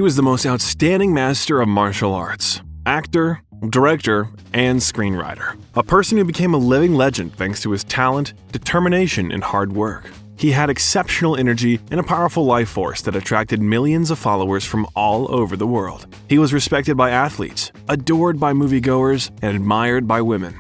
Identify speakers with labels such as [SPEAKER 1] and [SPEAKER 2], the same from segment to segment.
[SPEAKER 1] He was the most outstanding master of martial arts, actor, director, and screenwriter. A person who became a living legend thanks to his talent, determination, and hard work. He had exceptional energy and a powerful life force that attracted millions of followers from all over the world. He was respected by athletes, adored by moviegoers, and admired by women.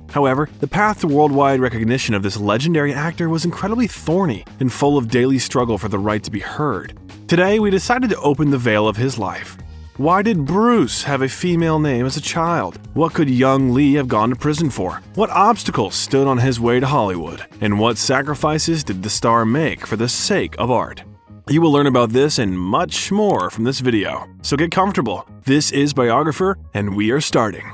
[SPEAKER 1] However, the path to worldwide recognition of this legendary actor was incredibly thorny and full of daily struggle for the right to be heard. Today, we decided to open the veil of his life. Why did Bruce have a female name as a child? What could young Lee have gone to prison for? What obstacles stood on his way to Hollywood? And what sacrifices did the star make for the sake of art? You will learn about this and much more from this video, so get comfortable. This is Biographer, and we are starting.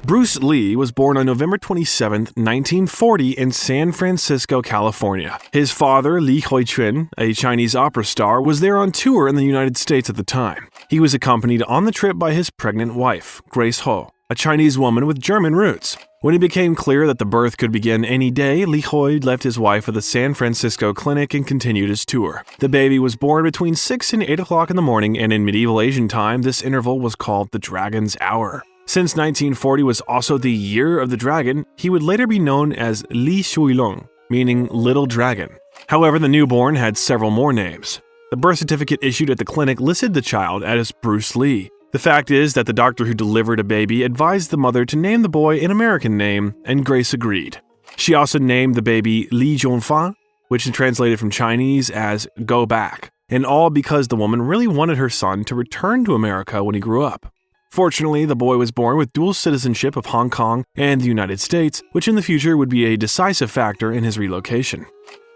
[SPEAKER 1] Bruce Lee was born on November 27, 1940 in San Francisco, California. His father, Li Huichun, a Chinese opera star, was there on tour in the United States at the time. He was accompanied on the trip by his pregnant wife, Grace Ho, a Chinese woman with German roots. When it became clear that the birth could begin any day, Li Hui left his wife at the San Francisco clinic and continued his tour. The baby was born between 6 and 8 o'clock in the morning, and in medieval Asian time, this interval was called the Dragon's Hour. Since 1940 was also the Year of the Dragon, he would later be known as Li Shuilong, meaning Little Dragon. However, the newborn had several more names. The birth certificate issued at the clinic listed the child as Bruce Lee. The fact is that the doctor who delivered a baby advised the mother to name the boy an American name, and Grace agreed. She also named the baby Li Zhongfa, which is translated from Chinese as go back, and all because the woman really wanted her son to return to America when he grew up. Fortunately, the boy was born with dual citizenship of Hong Kong and the United States, which in the future would be a decisive factor in his relocation.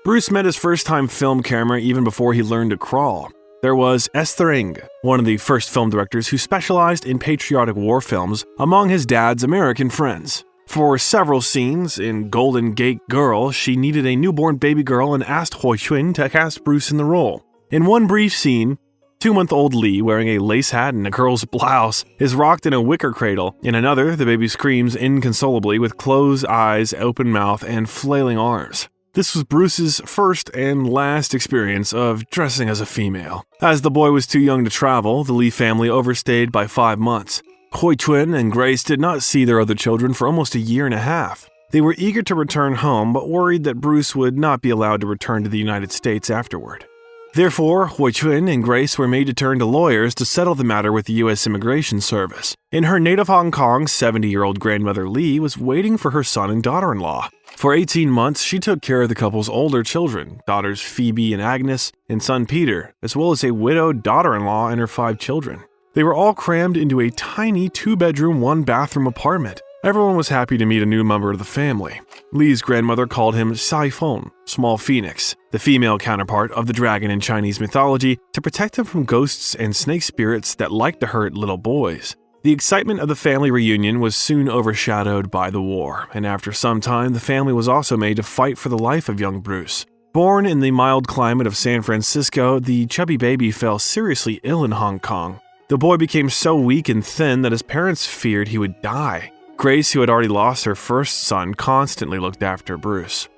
[SPEAKER 1] Bruce met his first-time film camera even before he learned to crawl. There was Esther Ng, one of the first film directors who specialized in patriotic war films among his dad's American friends. For several scenes in Golden Gate Girl, she needed a newborn baby girl and asked Huichun to cast Bruce in the role. In one brief scene, 2-month-old Lee, wearing a lace hat and a girl's blouse, is rocked in a wicker cradle. In another, the baby screams inconsolably with closed eyes, open mouth, and flailing arms. This was Bruce's first and last experience of dressing as a female. As the boy was too young to travel, the Lee family overstayed by 5 months. Huichun and Grace did not see their other children for almost a year and a half. They were eager to return home, but worried that Bruce would not be allowed to return to the United States afterward. Therefore, Huichun and Grace were made to turn to lawyers to settle the matter with the U.S. Immigration Service. In her native Hong Kong, 70-year-old grandmother Lee was waiting for her son and daughter-in-law. For 18 months, she took care of the couple's older children, daughters Phoebe and Agnes, and son Peter, as well as a widowed daughter-in-law and her 5 children. They were all crammed into a tiny 2-bedroom, 1-bathroom apartment. Everyone was happy to meet a new member of the family. Lee's grandmother called him Saifeng, Small Phoenix, the female counterpart of the dragon in Chinese mythology, to protect him from ghosts and snake spirits that liked to hurt little boys. The excitement of the family reunion was soon overshadowed by the war, and after some time, the family was also made to fight for the life of young Bruce. Born in the mild climate of San Francisco, the chubby baby fell seriously ill in Hong Kong. The boy became so weak and thin that his parents feared he would die. Grace, who had already lost her first son, constantly looked after Bruce.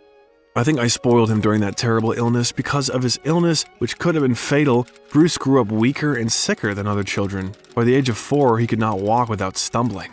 [SPEAKER 1] I think I spoiled him during that terrible illness. Because of his illness, which could have been fatal, Bruce grew up weaker and sicker than other children. By the age of 4, he could not walk without stumbling.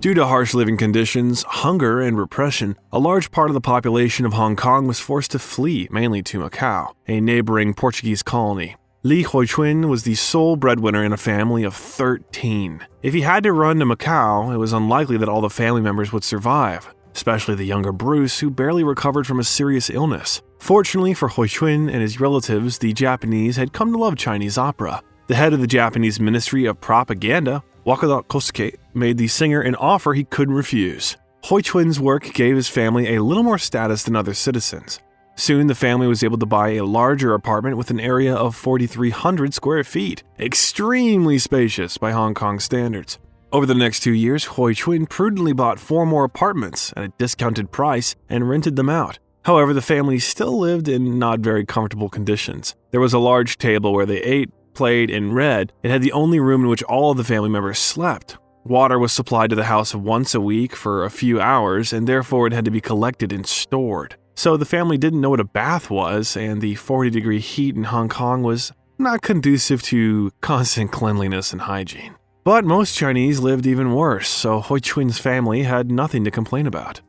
[SPEAKER 1] Due to harsh living conditions, hunger, and repression, a large part of the population of Hong Kong was forced to flee, mainly to Macau, a neighboring Portuguese colony. Li Huichun was the sole breadwinner in a family of 13. If he had to run to Macau, it was unlikely that all the family members would survive, especially the younger Bruce, who barely recovered from a serious illness. Fortunately for Huichun and his relatives, the Japanese had come to love Chinese opera. The head of the Japanese Ministry of Propaganda, Wakada Kosuke, made the singer an offer he couldn't refuse. Huichun's work gave his family a little more status than other citizens. Soon, the family was able to buy a larger apartment with an area of 4,300 square feet, extremely spacious by Hong Kong standards. Over the next 2 years, Huichun prudently bought 4 more apartments at a discounted price and rented them out. However, the family still lived in not very comfortable conditions. There was a large table where they ate, played, and read. It had the only room in which all of the family members slept. Water was supplied to the house once a week for a few hours, and therefore it had to be collected and stored. so the family didn't know what a bath was, and the 40-degree heat in Hong Kong was not conducive to constant cleanliness and hygiene. But most Chinese lived even worse, so Hui Chun's family had nothing to complain about.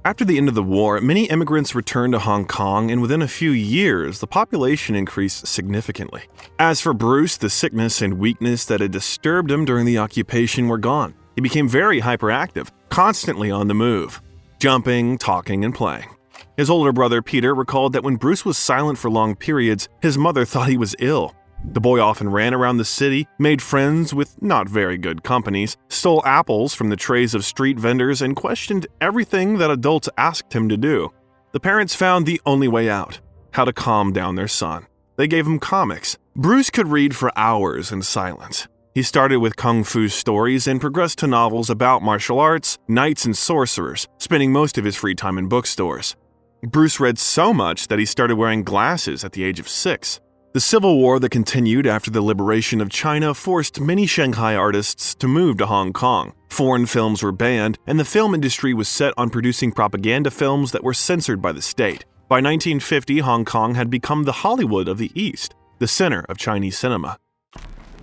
[SPEAKER 1] After the end of the war, many immigrants returned to Hong Kong, and within a few years, the population increased significantly. As for Bruce, the sickness and weakness that had disturbed him during the occupation were gone. He became very hyperactive, constantly on the move, jumping, talking, and playing. His older brother Peter recalled that when Bruce was silent for long periods, his mother thought he was ill. The boy often ran around the city, made friends with not very good companies, stole apples from the trays of street vendors, and questioned everything that adults asked him to do. The parents found the only way out: how to calm down their son. They gave him comics. Bruce could read for hours in silence. He started with kung fu stories and progressed to novels about martial arts, knights, and sorcerers, spending most of his free time in bookstores. Bruce read so much that he started wearing glasses at the age of 6. The Civil War that continued after the liberation of China forced many Shanghai artists to move to Hong Kong. Foreign films were banned, and the film industry was set on producing propaganda films that were censored by the state. By 1950, Hong Kong had become the Hollywood of the East, the center of Chinese cinema.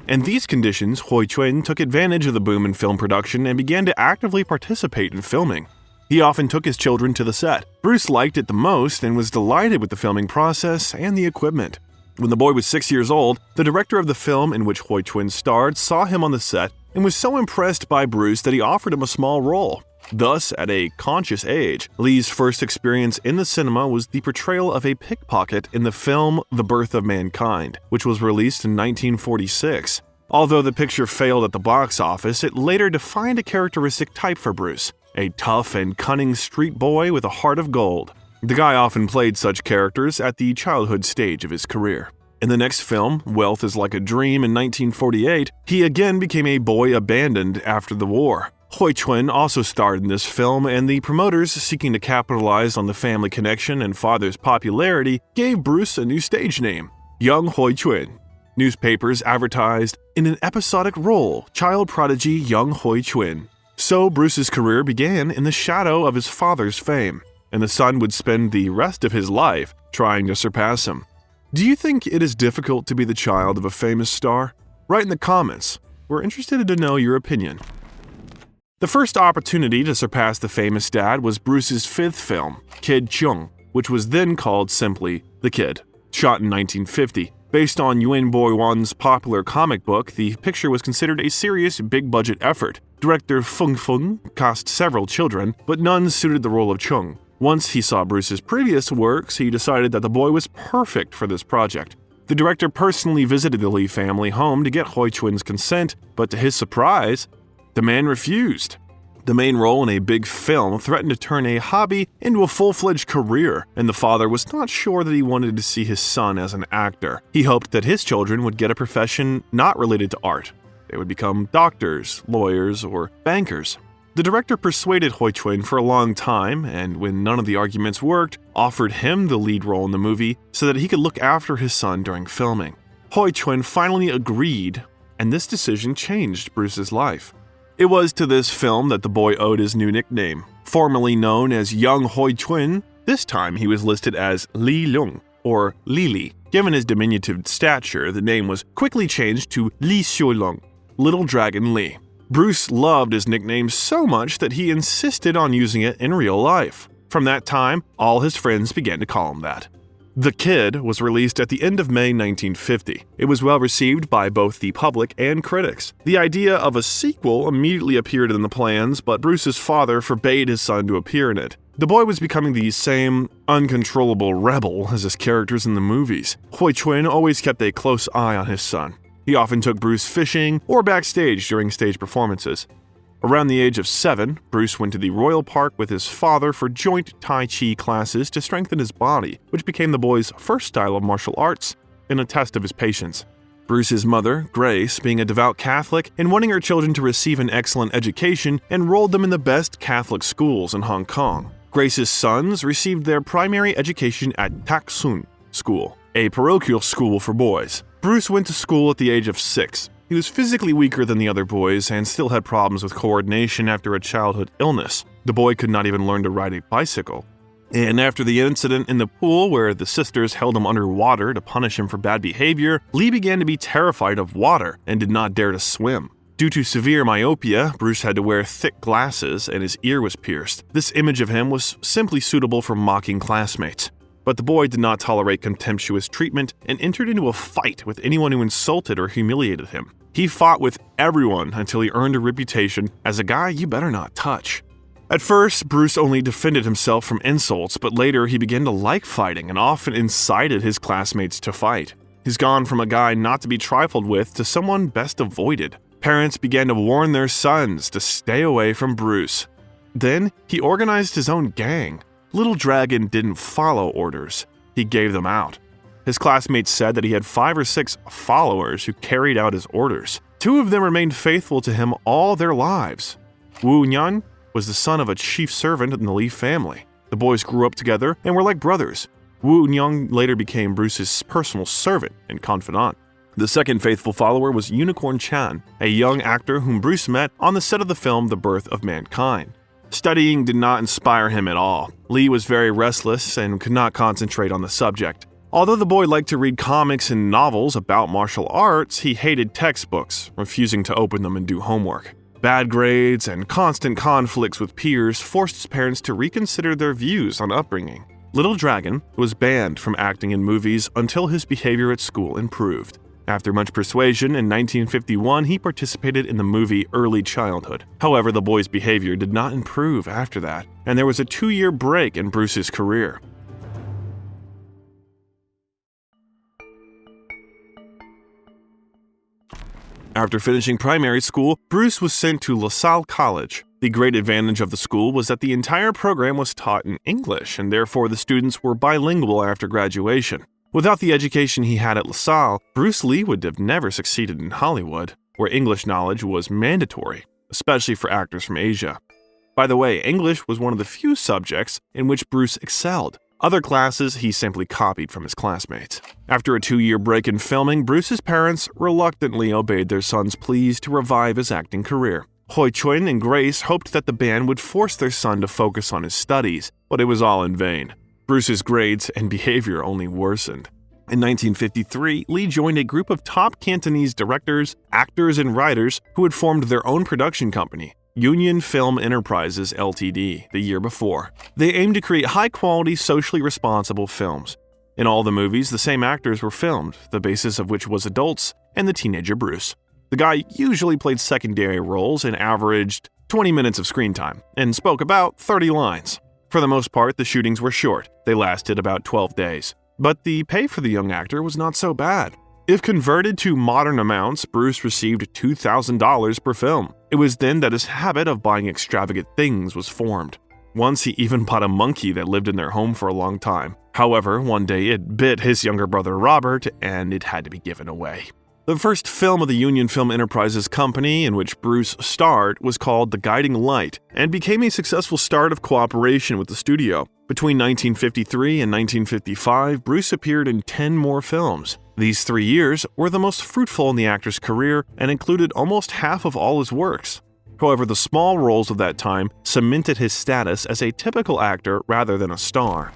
[SPEAKER 1] In these conditions, Hui Chun took advantage of the boom in film production and began to actively participate in filming. He often took his children to the set. Bruce liked it the most and was delighted with the filming process and the equipment. When the boy was 6 years old, the director of the film in which Hui Chun starred saw him on the set and was so impressed by Bruce that he offered him a small role. Thus, at a conscious age, Lee's first experience in the cinema was the portrayal of a pickpocket in the film The Birth of Mankind, which was released in 1946. Although the picture failed at the box office, it later defined a characteristic type for Bruce: a tough and cunning street boy with a heart of gold. The guy often played such characters at the childhood stage of his career. In the next film, Wealth is Like a Dream in 1948, he again became a boy abandoned after the war. Hui Chun also starred in this film, and the promoters, seeking to capitalize on the family connection and father's popularity, gave Bruce a new stage name, Young Hui Chun. Newspapers advertised, "In an episodic role, child prodigy Young Hui Chun." So Bruce's career began in the shadow of his father's fame, and the son would spend the rest of his life trying to surpass him. Do you think it is difficult to be the child of a famous star? Write in the comments. We're interested to know your opinion. The first opportunity to surpass the famous dad was Bruce's 5th film, Kid Chung, which was then called simply The Kid. Shot in 1950. Based on Yuen Boiwan's popular comic book, the picture was considered a serious, big-budget effort. Director Feng Feng cast several children, but none suited the role of Chung. Once he saw Bruce's previous works, he decided that the boy was perfect for this project. The director personally visited the Lee family home to get Hui Chun's consent, but to his surprise, the man refused. The main role in a big film threatened to turn a hobby into a full-fledged career, and the father was not sure that he wanted to see his son as an actor. He hoped that his children would get a profession not related to art. They would become doctors, lawyers, or bankers. The director persuaded Hui Chun for a long time, and when none of the arguments worked, offered him the lead role in the movie so that he could look after his son during filming. Hui Chun finally agreed, and this decision changed Bruce's life. It was to this film that the boy owed his new nickname. Formerly known as Young Hui Chun, this time he was listed as Li Lung, or Lili. Given his diminutive stature, the name was quickly changed to Li Xiulong, Little Dragon Li. Bruce loved his nickname so much that he insisted on using it in real life. From that time, all his friends began to call him that. The Kid was released at the end of May 1950. It was well received by both the public and critics. The idea of a sequel immediately appeared in the plans, but Bruce's father forbade his son to appear in it. The boy was becoming the same uncontrollable rebel as his characters in the movies. Hui Chun always kept a close eye on his son. He often took Bruce fishing or backstage during stage performances. Around the age of 7, Bruce went to the Royal Park with his father for joint Tai Chi classes to strengthen his body, which became the boy's first style of martial arts and a test of his patience. Bruce's mother, Grace, being a devout Catholic and wanting her children to receive an excellent education, enrolled them in the best Catholic schools in Hong Kong. Grace's sons received their primary education at Tak Sun School, a parochial school for boys. Bruce went to school at the age of 6. He was physically weaker than the other boys and still had problems with coordination after a childhood illness. The boy could not even learn to ride a bicycle. And after the incident in the pool where the sisters held him underwater to punish him for bad behavior, Lee began to be terrified of water and did not dare to swim. Due to severe myopia, Bruce had to wear thick glasses and his ear was pierced. This image of him was simply suitable for mocking classmates. But the boy did not tolerate contemptuous treatment and entered into a fight with anyone who insulted or humiliated him. He fought with everyone until he earned a reputation as a guy you better not touch. At first, Bruce only defended himself from insults, but later he began to like fighting and often incited his classmates to fight. He's gone from a guy not to be trifled with to someone best avoided. Parents began to warn their sons to stay away from Bruce. Then, he organized his own gang. Little Dragon didn't follow orders. He gave them out. His classmates said that he had 5 or 6 followers who carried out his orders. 2 of them remained faithful to him all their lives. Wu Nyan was the son of a chief servant in the Lee family. The boys grew up together and were like brothers. Wu Nyan later became Bruce's personal servant and confidant. The second faithful follower was Unicorn Chan, a young actor whom Bruce met on the set of the film The Birth of Mankind. Studying did not inspire him at all. Lee was very restless and could not concentrate on the subject. Although the boy liked to read comics and novels about martial arts, he hated textbooks, refusing to open them and do homework. Bad grades and constant conflicts with peers forced his parents to reconsider their views on upbringing. Little Dragon was banned from acting in movies until his behavior at school improved. After much persuasion, in 1951 he participated in the movie Early Childhood. However, the boy's behavior did not improve after that, and there was a 2-year break in Bruce's career. After finishing primary school, Bruce was sent to LaSalle College. The great advantage of the school was that the entire program was taught in English, and therefore the students were bilingual after graduation. Without the education he had at LaSalle, Bruce Lee would have never succeeded in Hollywood, where English knowledge was mandatory, especially for actors from Asia. By the way, English was one of the few subjects in which Bruce excelled. Other classes he simply copied from his classmates. After a 2-year break in filming, Bruce's parents reluctantly obeyed their son's pleas to revive his acting career. Hoi Chun and Grace hoped that the band would force their son to focus on his studies, but it was all in vain. Bruce's grades and behavior only worsened. In 1953, Lee joined a group of top Cantonese directors, actors, and writers who had formed their own production company, Union Film Enterprises Ltd., the year before. They aimed to create high-quality, socially responsible films. In all the movies, the same actors were filmed, the basis of which was adults and the teenager Bruce. The guy usually played secondary roles and averaged 20 minutes of screen time, and spoke about 30 lines. For the most part, the shootings were short. They lasted about 12 days. But the pay for the young actor was not so bad. If converted to modern amounts, Bruce received $2,000 per film. It was then that his habit of buying extravagant things was formed. Once he even bought a monkey that lived in their home for a long time. However, one day it bit his younger brother Robert, and it had to be given away. The first film of the Union Film Enterprises company in which Bruce starred was called The Guiding Light and became a successful start of cooperation with the studio. Between 1953 and 1955, Bruce appeared in 10 more films. These 3 years were the most fruitful in the actor's career and included almost half of all his works. However, the small roles of that time cemented his status as a typical actor rather than a star.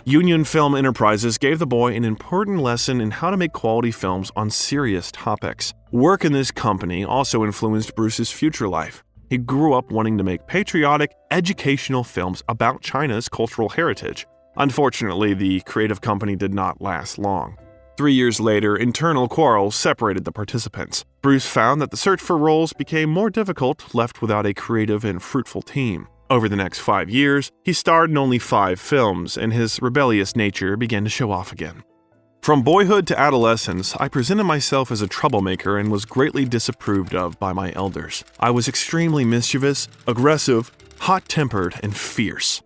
[SPEAKER 1] Union Film Enterprises gave the boy an important lesson in how to make quality films on serious topics. Work in this company also influenced Bruce's future life. He grew up wanting to make patriotic, educational films about China's cultural heritage. Unfortunately, the creative company did not last long. 3 years later, internal quarrels separated the participants. Bruce found that the search for roles became more difficult left without a creative and fruitful team. Over the next 5 years, he starred in only 5 films, and his rebellious nature began to show off again. From boyhood to adolescence, I presented myself as a troublemaker and was greatly disapproved of by my elders. I was extremely mischievous, aggressive, hot-tempered, and fierce.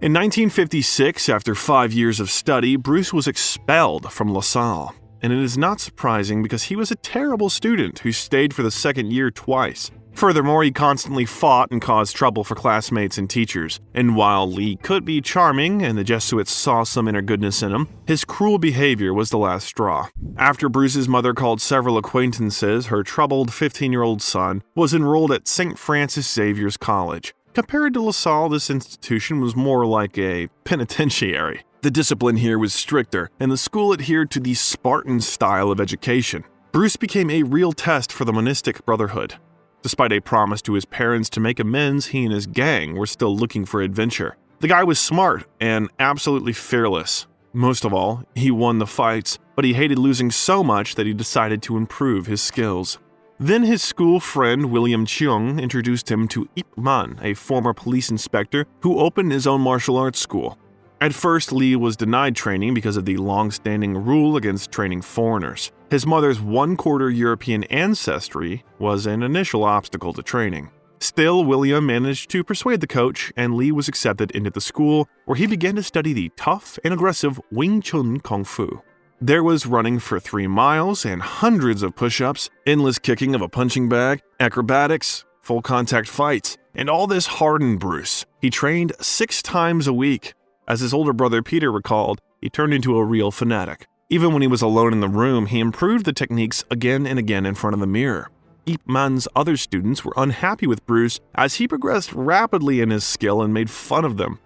[SPEAKER 1] In 1956, after 5 years of study, Bruce was expelled from LaSalle. And it is not surprising because he was a terrible student who stayed for the second year twice. Furthermore, he constantly fought and caused trouble for classmates and teachers. And while Lee could be charming and the Jesuits saw some inner goodness in him, his cruel behavior was the last straw. After Bruce's mother called several acquaintances, her troubled 15-year-old son was enrolled at St. Francis Xavier's College. Compared to LaSalle, this institution was more like a penitentiary. The discipline here was stricter, and the school adhered to the Spartan style of education. Bruce became a real test for the monastic brotherhood. Despite a promise to his parents to make amends, he and his gang were still looking for adventure. The guy was smart and absolutely fearless. Most of all, he won the fights, but he hated losing so much that he decided to improve his skills. Then his school friend William Cheung introduced him to Ip Man, a former police inspector who opened his own martial arts school. At first, Lee was denied training because of the long-standing rule against training foreigners. His mother's one-quarter European ancestry was an initial obstacle to training. Still, William managed to persuade the coach, and Lee was accepted into the school, where he began to study the tough and aggressive Wing Chun Kung Fu. There was running for 3 miles and hundreds of push-ups, endless kicking of a punching bag, acrobatics, full-contact fights, and all this hardened Bruce. He trained 6 times a week. As his older brother Peter recalled, he turned into a real fanatic. Even when he was alone in the room, he improved the techniques again and again in front of the mirror. Ip Man's other students were unhappy with Bruce as he progressed rapidly in his skill and made fun of them.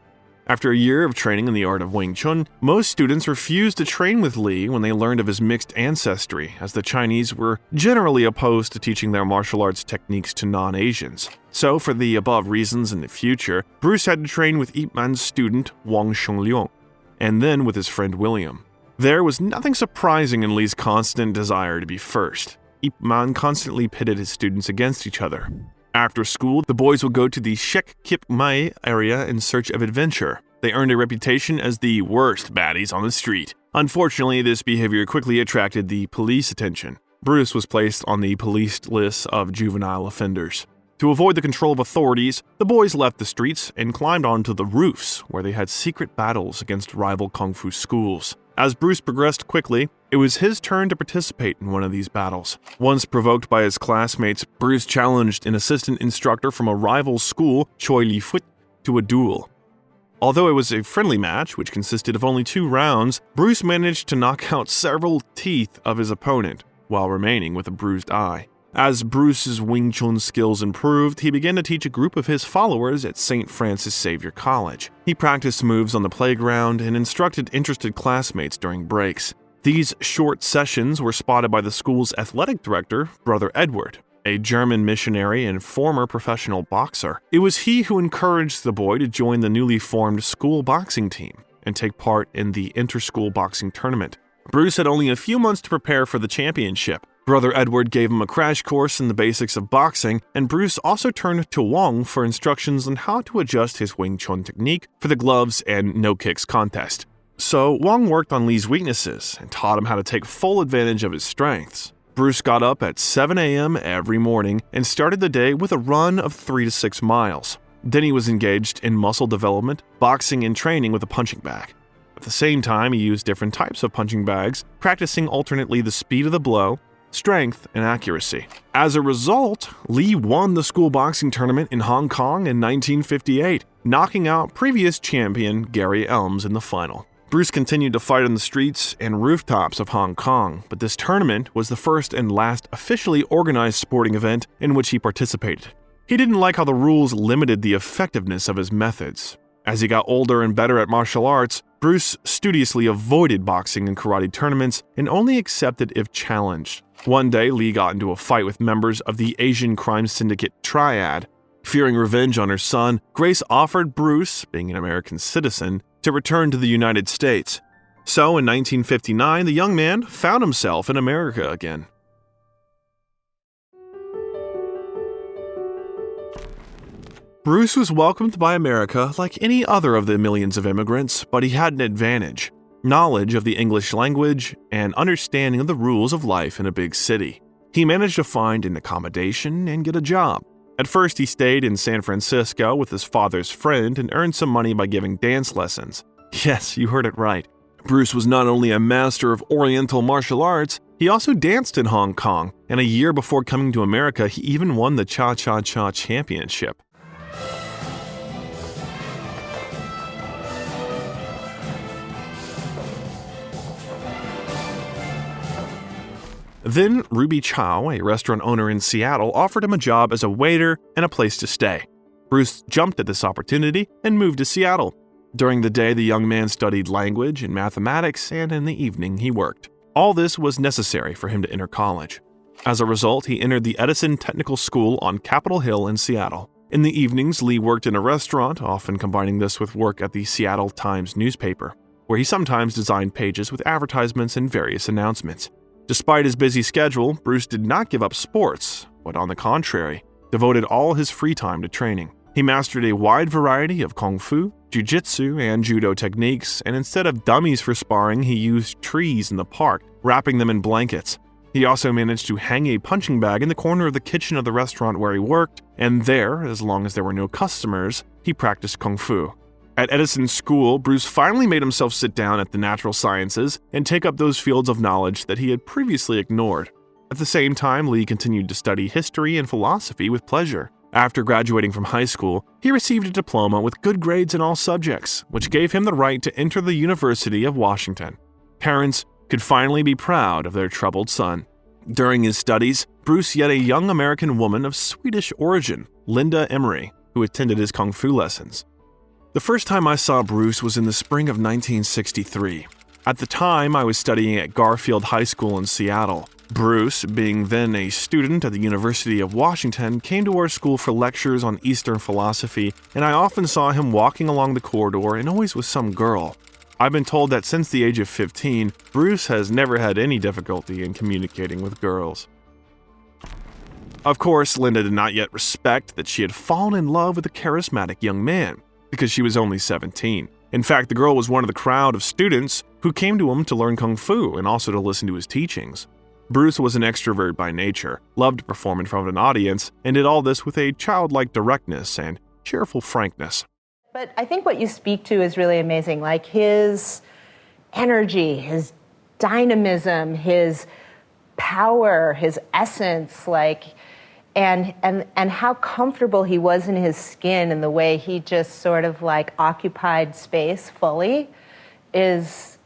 [SPEAKER 1] After a year of training in the art of Wing Chun, most students refused to train with Lee when they learned of his mixed ancestry, as the Chinese were generally opposed to teaching their martial arts techniques to non-Asians. So, for the above reasons in the future, Bruce had to train with Ip Man's student Wang Xiongliang, and then with his friend William. There was nothing surprising in Lee's constant desire to be first. Ip Man constantly pitted his students against each other. After school, the boys would go to the Shek Kip Mai area in search of adventure. They earned a reputation as the worst baddies on the street. Unfortunately, this behavior quickly attracted the police attention. Bruce was placed on the police list of juvenile offenders. To avoid the control of authorities, the boys left the streets and climbed onto the roofs, where they had secret battles against rival kung fu schools. As Bruce progressed quickly, it was his turn to participate in one of these battles. Once provoked by his classmates, Bruce challenged an assistant instructor from a rival school, Choi Li Fut, to a duel. Although it was a friendly match, which consisted of only 2 rounds, Bruce managed to knock out several teeth of his opponent, while remaining with a bruised eye. As Bruce's Wing Chun skills improved, he began to teach a group of his followers at St. Francis Xavier College. He practiced moves on the playground and instructed interested classmates during breaks. These short sessions were spotted by the school's athletic director, Brother Edward, a German missionary and former professional boxer. It was he who encouraged the boy to join the newly formed school boxing team and take part in the inter-school boxing tournament. Bruce had only a few months to prepare for the championship. Brother Edward gave him a crash course in the basics of boxing, and Bruce also turned to Wang for instructions on how to adjust his Wing Chun technique for the gloves and no-kicks contest. So Wang worked on Lee's weaknesses and taught him how to take full advantage of his strengths. Bruce got up at 7 a.m. every morning and started the day with a run of 3 to 6 miles. Then he was engaged in muscle development, boxing, and training with a punching bag. At the same time, he used different types of punching bags, practicing alternately the speed of the blow, strength, and accuracy. As a result, Lee won the school boxing tournament in Hong Kong in 1958, knocking out previous champion Gary Elms in the final. Bruce continued to fight on the streets and rooftops of Hong Kong, but this tournament was the first and last officially organized sporting event in which he participated. He didn't like how the rules limited the effectiveness of his methods. As he got older and better at martial arts, Bruce studiously avoided boxing and karate tournaments and only accepted if challenged. One day, Lee got into a fight with members of the Asian crime syndicate Triad. Fearing revenge on her son, Grace offered Bruce, being an American citizen, to return to the United States. So, in 1959, the young man found himself in America again. Bruce was welcomed by America like any other of the millions of immigrants, but he had an advantage: knowledge of the English language and understanding of the rules of life in a big city. He managed to find an accommodation and get a job. At first, he stayed in San Francisco with his father's friend and earned some money by giving dance lessons. Yes, you heard it right. Bruce was not only a master of Oriental martial arts, he also danced in Hong Kong, and a year before coming to America, he even won the Cha-Cha-Cha Championship. Then, Ruby Chow, a restaurant owner in Seattle, offered him a job as a waiter and a place to stay. Bruce jumped at this opportunity and moved to Seattle. During the day, the young man studied language and mathematics, and in the evening, he worked. All this was necessary for him to enter college. As a result, he entered the Edison Technical School on Capitol Hill in Seattle. In the evenings, Lee worked in a restaurant, often combining this with work at the Seattle Times newspaper, where he sometimes designed pages with advertisements and various announcements. Despite his busy schedule, Bruce did not give up sports, but on the contrary, devoted all his free time to training. He mastered a wide variety of kung fu, jiu-jitsu, and judo techniques, and instead of dummies for sparring, he used trees in the park, wrapping them in blankets. He also managed to hang a punching bag in the corner of the kitchen of the restaurant where he worked, and there, as long as there were no customers, he practiced kung fu. At Edison School, Bruce finally made himself sit down at the natural sciences and take up those fields of knowledge that he had previously ignored. At the same time, Lee continued to study history and philosophy with pleasure. After graduating from high school, he received a diploma with good grades in all subjects, which gave him the right to enter the University of Washington. Parents could finally be proud of their troubled son. During his studies, Bruce met a young American woman of Swedish origin, Linda Emery, who attended his kung fu lessons. The first time I saw Bruce was in the spring of 1963. At the time, I was studying at Garfield High School in Seattle. Bruce, being then a student at the University of Washington, came to our school for lectures on Eastern philosophy, and I often saw him walking along the corridor and always with some girl. I've been told that since the age of 15, Bruce has never had any difficulty in communicating with girls. Of course, Linda did not yet respect that she had fallen in love with a charismatic young man, because she was only 17. In fact, the girl was one of the crowd of students who came to him to learn kung fu and also to listen to his teachings. Bruce was an extrovert by nature, loved to perform in front of an audience, and did all this with a childlike directness and cheerful frankness.
[SPEAKER 2] But I think what you speak to is really amazing, like his energy, his dynamism, his power, his essence, and how comfortable he was in his skin and the way he just sort of occupied space fully is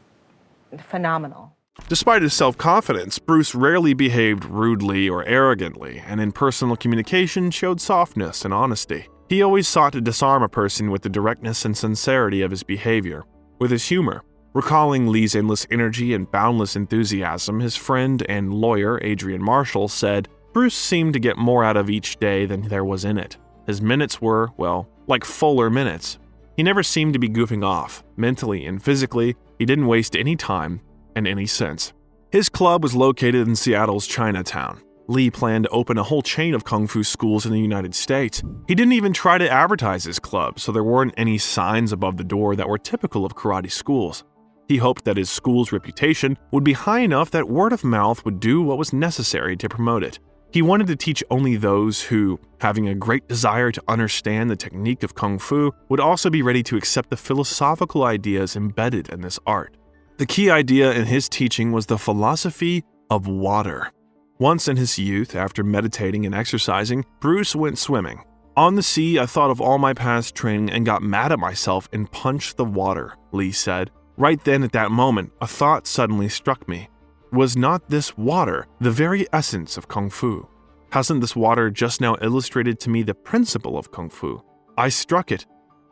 [SPEAKER 2] phenomenal.
[SPEAKER 1] Despite his self-confidence, Bruce rarely behaved rudely or arrogantly, and in personal communication showed softness and honesty. He always sought to disarm a person with the directness and sincerity of his behavior, with his humor. Recalling Lee's endless energy and boundless enthusiasm, his friend and lawyer Adrian Marshall said, Bruce seemed to get more out of each day than there was in it. His minutes were, well, like fuller minutes. He never seemed to be goofing off. Mentally and physically, he didn't waste any time and any sense. His club was located in Seattle's Chinatown. Lee planned to open a whole chain of kung fu schools in the United States. He didn't even try to advertise his club, so there weren't any signs above the door that were typical of karate schools. He hoped that his school's reputation would be high enough that word of mouth would do what was necessary to promote it. He wanted to teach only those who, having a great desire to understand the technique of kung fu, would also be ready to accept the philosophical ideas embedded in this art. The key idea in his teaching was the philosophy of water. Once in his youth, after meditating and exercising, Bruce went swimming. On the sea, I thought of all my past training and got mad at myself and punched the water, Lee said. Right then at that moment, a thought suddenly struck me. Was not this water the very essence of kung fu? Hasn't this water just now illustrated to me the principle of kung fu? I struck it,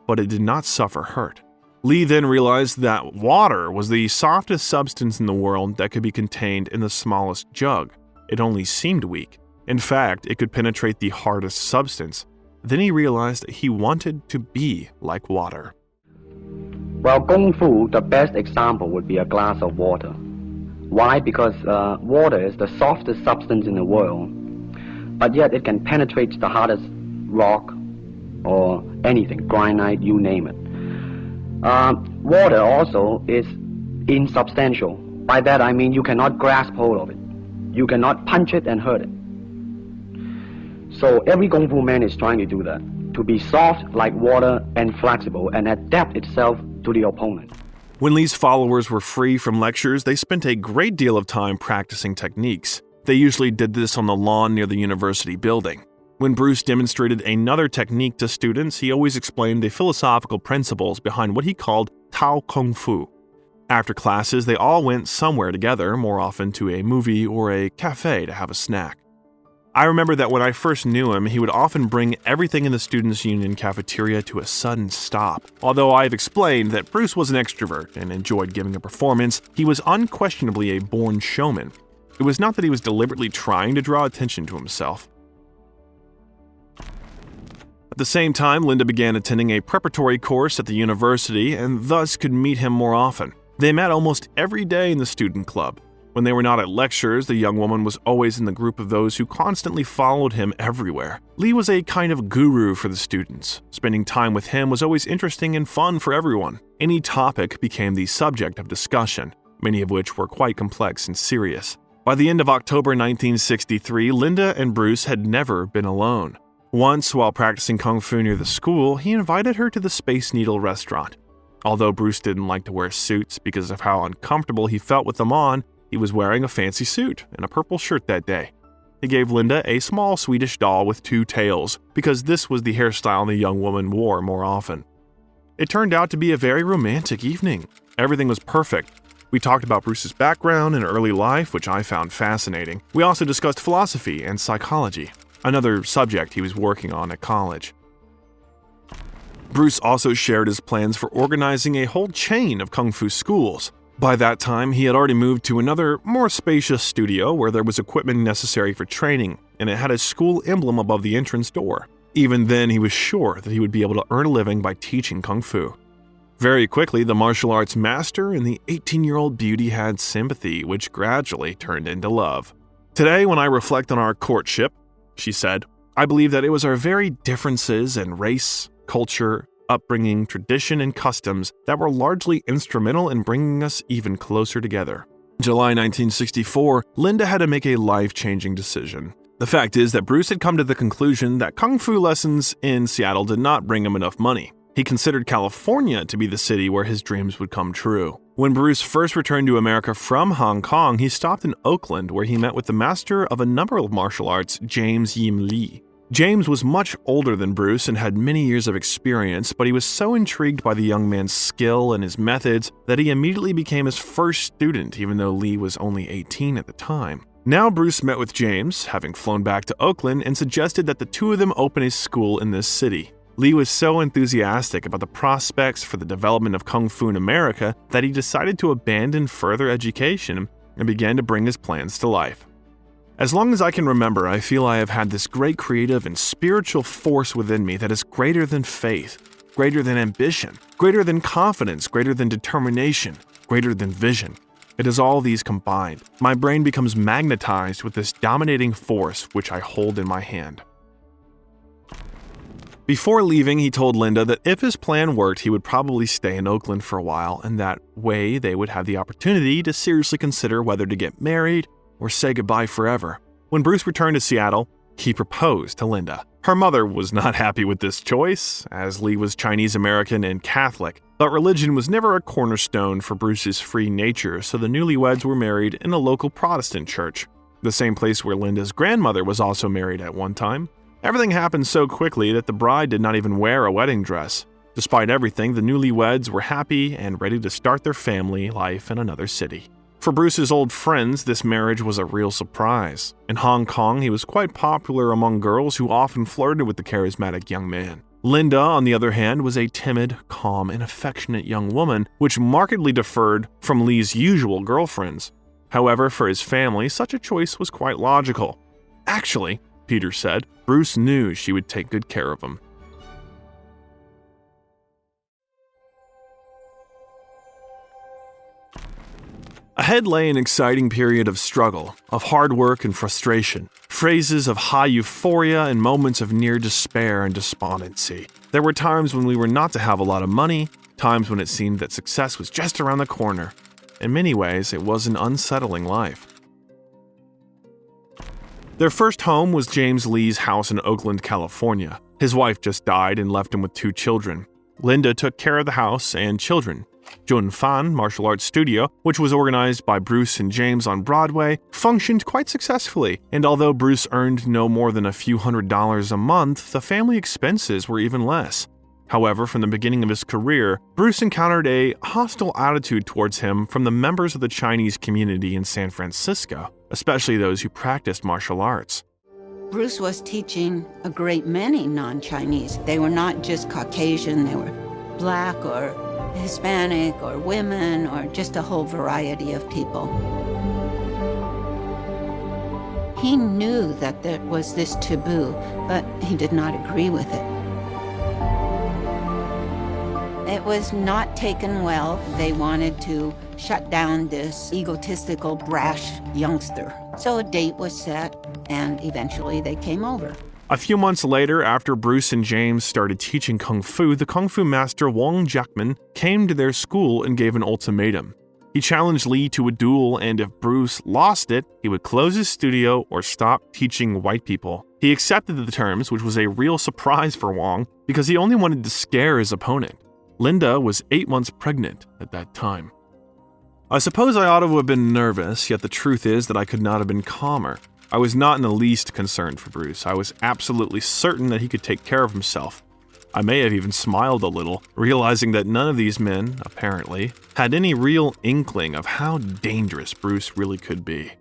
[SPEAKER 1] but it did not suffer hurt. Lee then realized that water was the softest substance in the world that could be contained in the smallest jug. It only seemed weak. In fact, it could penetrate the hardest substance. Then he realized that he wanted to be like water.
[SPEAKER 3] Well, Kung Fu, the best example would be a glass of water. Why? Because water is the softest substance in the world, but yet it can penetrate the hardest rock or anything, granite, you name it. Water also is insubstantial. By that I mean you cannot grasp hold of it. You cannot punch it and hurt it. So every Kung Fu man is trying to do that, to be soft like water and flexible and adapt itself to the opponent.
[SPEAKER 1] When Lee's followers were free from lectures, they spent a great deal of time practicing techniques. They usually did this on the lawn near the university building. When Bruce demonstrated another technique to students, he always explained the philosophical principles behind what he called Tao Kung Fu. After classes, they all went somewhere together, more often to a movie or a cafe to have a snack. I remember that when I first knew him, he would often bring everything in the Students' Union cafeteria to a sudden stop. Although I've explained that Bruce was an extrovert and enjoyed giving a performance, he was unquestionably a born showman. It was not that he was deliberately trying to draw attention to himself. At the same time, Linda began attending a preparatory course at the university and thus could meet him more often. They met almost every day in the student club. When they were not at lectures, the young woman was always in the group of those who constantly followed him everywhere. Lee was a kind of guru for the students. Spending time with him was always interesting and fun for everyone. Any topic became the subject of discussion, many of which were quite complex and serious. By the end of October 1963, Linda and Bruce had never been alone. Once, while practicing kung fu near the school, he invited her to the Space Needle restaurant. Although Bruce didn't like to wear suits because of how uncomfortable he felt with them on, he was wearing a fancy suit and a purple shirt that day. He gave Linda a small Swedish doll with two tails, because this was the hairstyle the young woman wore more often. It turned out to be a very romantic evening. Everything was perfect. We talked about Bruce's background and early life, which I found fascinating. We also discussed philosophy and psychology, another subject he was working on at college. Bruce also shared his plans for organizing a whole chain of kung fu schools. By that time, he had already moved to another, more spacious studio where there was equipment necessary for training, and it had a school emblem above the entrance door. Even then, he was sure that he would be able to earn a living by teaching kung fu. Very quickly, the martial arts master and the 18-year-old beauty had sympathy, which gradually turned into love. "Today, when I reflect on our courtship," she said, "I believe that it was our very differences in race, culture, upbringing, tradition, and customs that were largely instrumental in bringing us even closer together." In July 1964, Linda had to make a life-changing decision. The fact is that Bruce had come to the conclusion that kung fu lessons in Seattle did not bring him enough money. He considered California to be the city where his dreams would come true. When Bruce first returned to America from Hong Kong, he stopped in Oakland where he met with the master of a number of martial arts, James Yim Lee. James was much older than Bruce and had many years of experience, but he was so intrigued by the young man's skill and his methods that he immediately became his first student, even though Lee was only 18 at the time. Now Bruce met with James, having flown back to Oakland, and suggested that the two of them open a school in this city. Lee was so enthusiastic about the prospects for the development of kung fu in America that he decided to abandon further education and began to bring his plans to life. "As long as I can remember, I feel I have had this great creative and spiritual force within me that is greater than faith, greater than ambition, greater than confidence, greater than determination, greater than vision. It is all these combined. My brain becomes magnetized with this dominating force which I hold in my hand." Before leaving, he told Linda that if his plan worked, he would probably stay in Oakland for a while, and that way they would have the opportunity to seriously consider whether to get married or say goodbye forever. When Bruce returned to Seattle, he proposed to Linda. Her mother was not happy with this choice, as Lee was Chinese American and Catholic, but religion was never a cornerstone for Bruce's free nature, so the newlyweds were married in a local Protestant church, the same place where Linda's grandmother was also married at one time. Everything happened so quickly that the bride did not even wear a wedding dress. Despite everything, the newlyweds were happy and ready to start their family life in another city. For Bruce's old friends, this marriage was a real surprise. In Hong Kong, he was quite popular among girls who often flirted with the charismatic young man. Linda, on the other hand, was a timid, calm, and affectionate young woman, which markedly differed from Lee's usual girlfriends. However, for his family, such a choice was quite logical. Actually, Peter said, Bruce knew she would take good care of him. Ahead lay an exciting period of struggle, of hard work and frustration, phases of high euphoria and moments of near despair and despondency. There were times when we were not to have a lot of money, times when it seemed that success was just around the corner. In many ways, it was an unsettling life. Their first home was James Lee's house in Oakland, California. His wife just died and left him with 2 children. Linda took care of the house and children. Jun Fan Martial Arts Studio, which was organized by Bruce and James on Broadway, functioned quite successfully, and although Bruce earned no more than a few $100s a month, the family expenses were even less. However, from the beginning of his career, Bruce encountered a hostile attitude towards him from the members of the Chinese community in San Francisco, especially those who practiced martial arts.
[SPEAKER 4] Bruce was teaching a great many non-Chinese. They were not just Caucasian, they were Black or Hispanic or women or just a whole variety of people. He knew that there was this taboo, but he did not agree with it. It was not taken well. They wanted to shut down this egotistical, brash youngster. So a date was set, and eventually they came over.
[SPEAKER 1] A few months later, after Bruce and James started teaching Kung Fu, the Kung Fu master Wang Jiakman came to their school and gave an ultimatum. He challenged Lee to a duel, and if Bruce lost it, he would close his studio or stop teaching white people. He accepted the terms, which was a real surprise for Wang because he only wanted to scare his opponent. Linda was 8 months pregnant at that time. I suppose I ought to have been nervous, yet the truth is that I could not have been calmer. I was not in the least concerned for Bruce. I was absolutely certain that he could take care of himself. I may have even smiled a little, realizing that none of these men, apparently, had any real inkling of how dangerous Bruce really could be.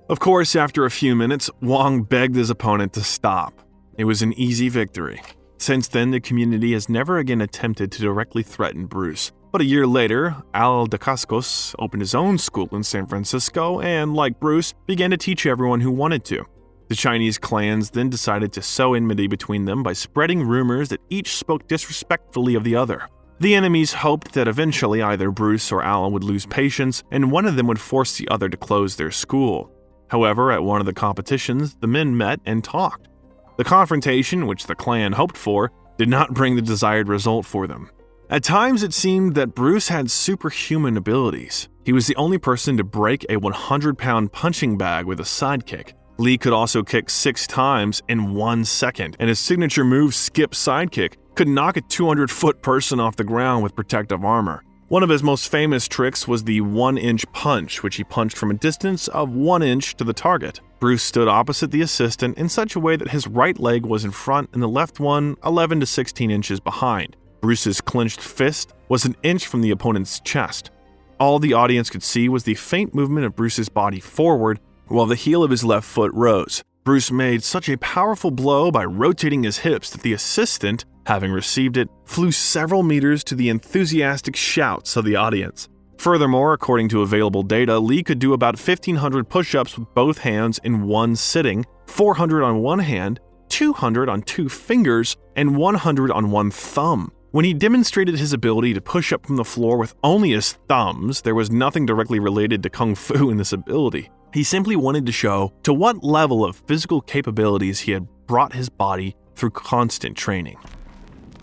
[SPEAKER 1] Of course, after a few minutes, Wang begged his opponent to stop. It was an easy victory. Since then, the community has never again attempted to directly threaten Bruce. But a year later, Al Dacascos opened his own school in San Francisco and, like Bruce, began to teach everyone who wanted to. The Chinese clans then decided to sow enmity between them by spreading rumors that each spoke disrespectfully of the other. The enemies hoped that eventually either Bruce or Al would lose patience and one of them would force the other to close their school. However, at one of the competitions, the men met and talked. The confrontation, which the clan hoped for, did not bring the desired result for them. At times, it seemed that Bruce had superhuman abilities. He was the only person to break a 100-pound punching bag with a sidekick. Lee could also kick 6 times in 1 second, and his signature move, skip sidekick, could knock a 200-foot person off the ground with protective armor. One of his most famous tricks was the 1-inch punch, which he punched from a distance of 1 inch to the target. Bruce stood opposite the assistant in such a way that his right leg was in front and the left one 11 to 16 inches behind. Bruce's clenched fist was an inch from the opponent's chest. All the audience could see was the faint movement of Bruce's body forward while the heel of his left foot rose. Bruce made such a powerful blow by rotating his hips that the assistant, having received it, flew several meters to the enthusiastic shouts of the audience. Furthermore, according to available data, Lee could do about 1,500 push-ups with both hands in one sitting, 400 on one hand, 200 on 2 fingers, and 100 on 1 thumb. When he demonstrated his ability to push up from the floor with only his thumbs, there was nothing directly related to Kung Fu in this ability. He simply wanted to show to what level of physical capabilities he had brought his body through constant training.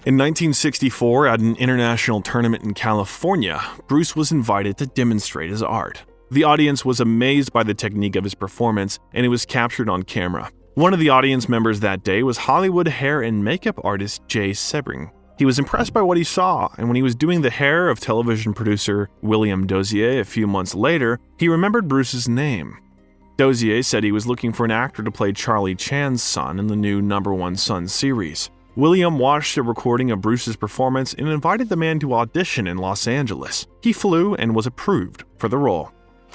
[SPEAKER 1] In 1964, at an international tournament in California, Bruce was invited to demonstrate his art. The audience was amazed by the technique of his performance, and it was captured on camera. One of the audience members that day was Hollywood hair and makeup artist Jay Sebring. He was impressed by what he saw, and when he was doing the hair of television producer William Dozier a few months later, he remembered Bruce's name. Dozier said he was looking for an actor to play Charlie Chan's son in the new No. 1 Son series. William watched a recording of Bruce's performance and invited the man to audition in Los Angeles. He flew and was approved for the role.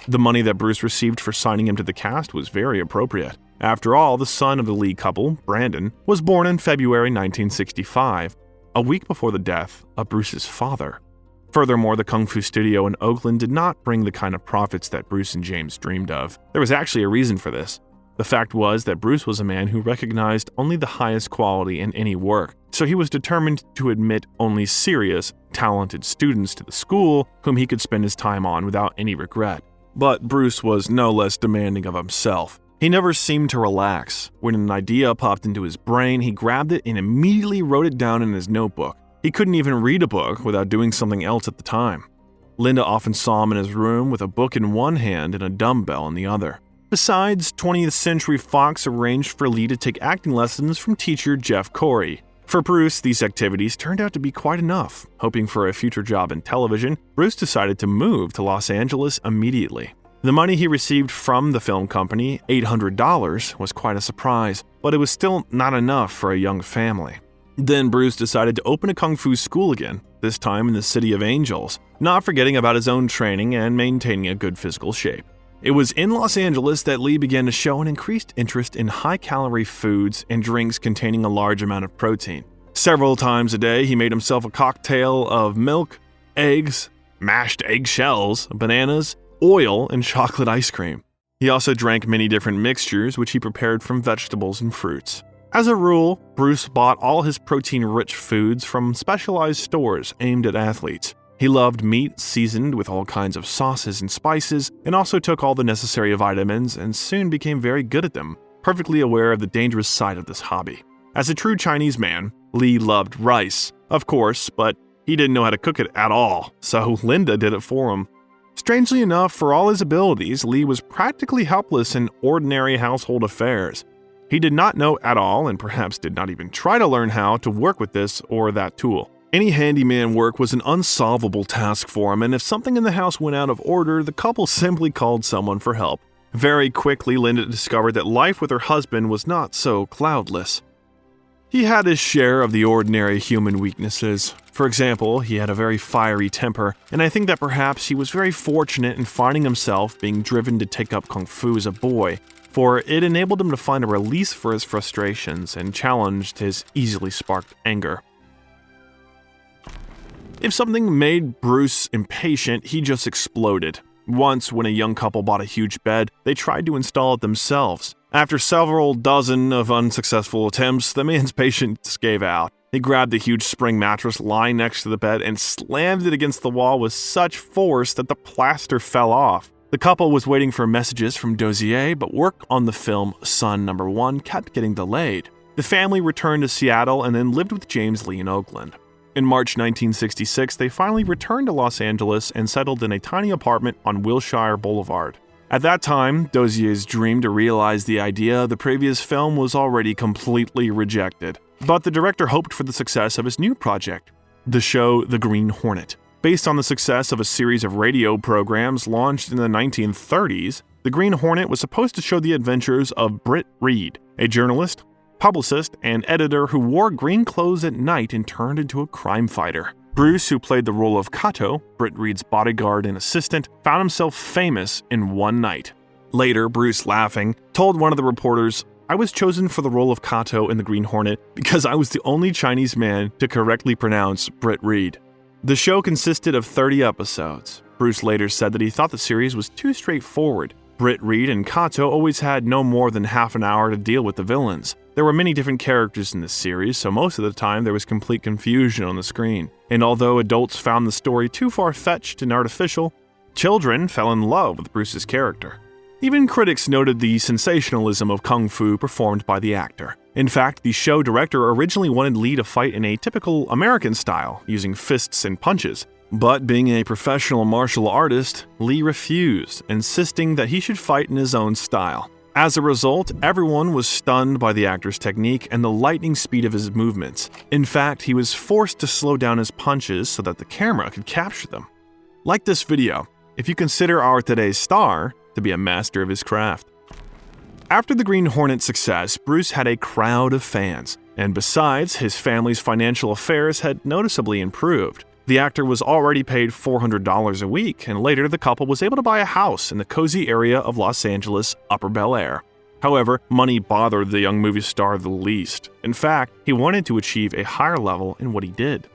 [SPEAKER 1] The money that Bruce received for signing him to the cast was very appropriate. After all, the son of the lead couple, Brandon, was born in February 1965, a week before the death of Bruce's father. Furthermore, the Kung Fu studio in Oakland did not bring the kind of profits that Bruce and James dreamed of. There was actually a reason for this. The fact was that Bruce was a man who recognized only the highest quality in any work, so he was determined to admit only serious, talented students to the school whom he could spend his time on without any regret. But Bruce was no less demanding of himself. He never seemed to relax. When an idea popped into his brain, he grabbed it and immediately wrote it down in his notebook. He couldn't even read a book without doing something else at the time. Linda often saw him in his room with a book in one hand and a dumbbell in the other. Besides, 20th Century Fox arranged for Lee to take acting lessons from teacher Jeff Corey. For Bruce, these activities turned out to be quite enough. Hoping for a future job in television, Bruce decided to move to Los Angeles immediately. The money he received from the film company, $800, was quite a surprise, but it was still not enough for a young family. Then Bruce decided to open a Kung Fu school again, this time in the City of Angels, not forgetting about his own training and maintaining a good physical shape. It was in Los Angeles that Lee began to show an increased interest in high-calorie foods and drinks containing a large amount of protein. Several times a day, he made himself a cocktail of milk, eggs, mashed eggshells, bananas, oil, and chocolate ice cream. He also drank many different mixtures, which he prepared from vegetables and fruits. As a rule, Bruce bought all his protein-rich foods from specialized stores aimed at athletes. He loved meat seasoned with all kinds of sauces and spices, and also took all the necessary vitamins and soon became very good at them, perfectly aware of the dangerous side of this hobby. As a true Chinese man, Lee loved rice, of course, but he didn't know how to cook it at all, so Linda did it for him. Strangely enough, for all his abilities, Lee was practically helpless in ordinary household affairs. He did not know at all, and perhaps did not even try to learn how to work with this or that tool. Any handyman work was an unsolvable task for him, and if something in the house went out of order, the couple simply called someone for help. Very quickly, Linda discovered that life with her husband was not so cloudless. He had his share of the ordinary human weaknesses. For example, he had a very fiery temper, and I think that perhaps he was very fortunate in finding himself being driven to take up Kung Fu as a boy, for it enabled him to find a release for his frustrations and challenged his easily sparked anger. If something made Bruce impatient, he just exploded. Once, when a young couple bought a huge bed, they tried to install it themselves. After several dozen of unsuccessful attempts, the man's patience gave out. He grabbed the huge spring mattress lying next to the bed and slammed it against the wall with such force that the plaster fell off. The couple was waiting for messages from Dozier, but work on the film Son No. 1 kept getting delayed. The family returned to Seattle and then lived with James Lee in Oakland. In March 1966, they finally returned to Los Angeles and settled in a tiny apartment on Wilshire Boulevard. At that time, Dozier's dream to realize the idea of the previous film was already completely rejected. But the director hoped for the success of his new project, the show The Green Hornet. Based on the success of a series of radio programs launched in the 1930s, The Green Hornet was supposed to show the adventures of Britt Reed, a journalist, publicist, and editor who wore green clothes at night and turned into a crime fighter. Bruce, who played the role of Kato, Britt Reed's bodyguard and assistant, found himself famous in one night. Later, Bruce, laughing, told one of the reporters, "I was chosen for the role of Kato in The Green Hornet because I was the only Chinese man to correctly pronounce Britt Reed." The show consisted of 30 episodes. Bruce later said that he thought the series was too straightforward. Britt Reed and Kato always had no more than half an hour to deal with the villains. There were many different characters in this series, so most of the time there was complete confusion on the screen. And although adults found the story too far-fetched and artificial, children fell in love with Bruce's character. Even critics noted the sensationalism of Kung Fu performed by the actor. In fact, the show director originally wanted Lee to fight in a typical American style, using fists and punches. But being a professional martial artist, Lee refused, insisting that he should fight in his own style. As a result, everyone was stunned by the actor's technique and the lightning speed of his movements. In fact, he was forced to slow down his punches so that the camera could capture them. Like this video, if you consider our today's star to be a master of his craft. After The Green Hornet's success, Bruce had a crowd of fans, and besides, his family's financial affairs had noticeably improved. The actor was already paid $400 a week, and later the couple was able to buy a house in the cozy area of Los Angeles' Upper Bel Air. However, money bothered the young movie star the least. In fact, he wanted to achieve a higher level in what he did.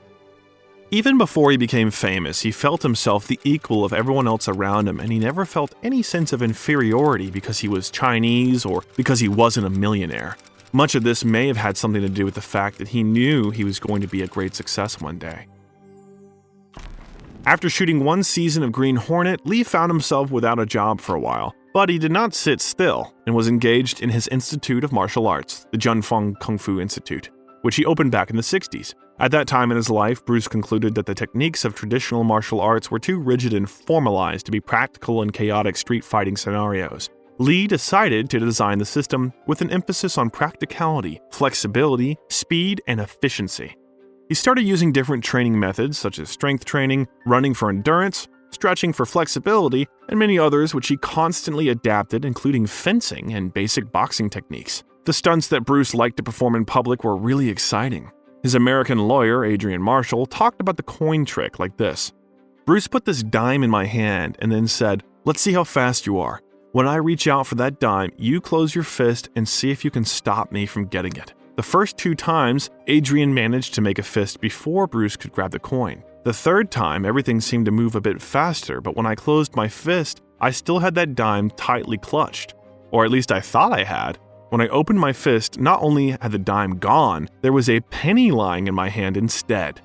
[SPEAKER 1] Even before he became famous, he felt himself the equal of everyone else around him, and he never felt any sense of inferiority because he was Chinese or because he wasn't a millionaire. Much of this may have had something to do with the fact that he knew he was going to be a great success one day. After shooting one season of Green Hornet, Lee found himself without a job for a while. But he did not sit still and was engaged in his Institute of Martial Arts, the Junfeng Kung Fu Institute, which he opened back in the 60s. At that time in his life, Bruce concluded that the techniques of traditional martial arts were too rigid and formalized to be practical in chaotic street fighting scenarios. Lee decided to design the system with an emphasis on practicality, flexibility, speed, and efficiency. He started using different training methods such as strength training, running for endurance, stretching for flexibility, and many others which he constantly adapted, including fencing and basic boxing techniques. The stunts that Bruce liked to perform in public were really exciting. His American lawyer, Adrian Marshall, talked about the coin trick like this. "Bruce put this dime in my hand and then said, 'Let's see how fast you are.' When I reach out for that dime, you close your fist and see if you can stop me from getting it. The first 2 times, Adrian managed to make a fist before Bruce could grab the coin. The third time, everything seemed to move a bit faster, but when I closed my fist, I still had that dime tightly clutched. Or at least I thought I had. When I opened my fist, not only had the dime gone, there was a penny lying in my hand instead.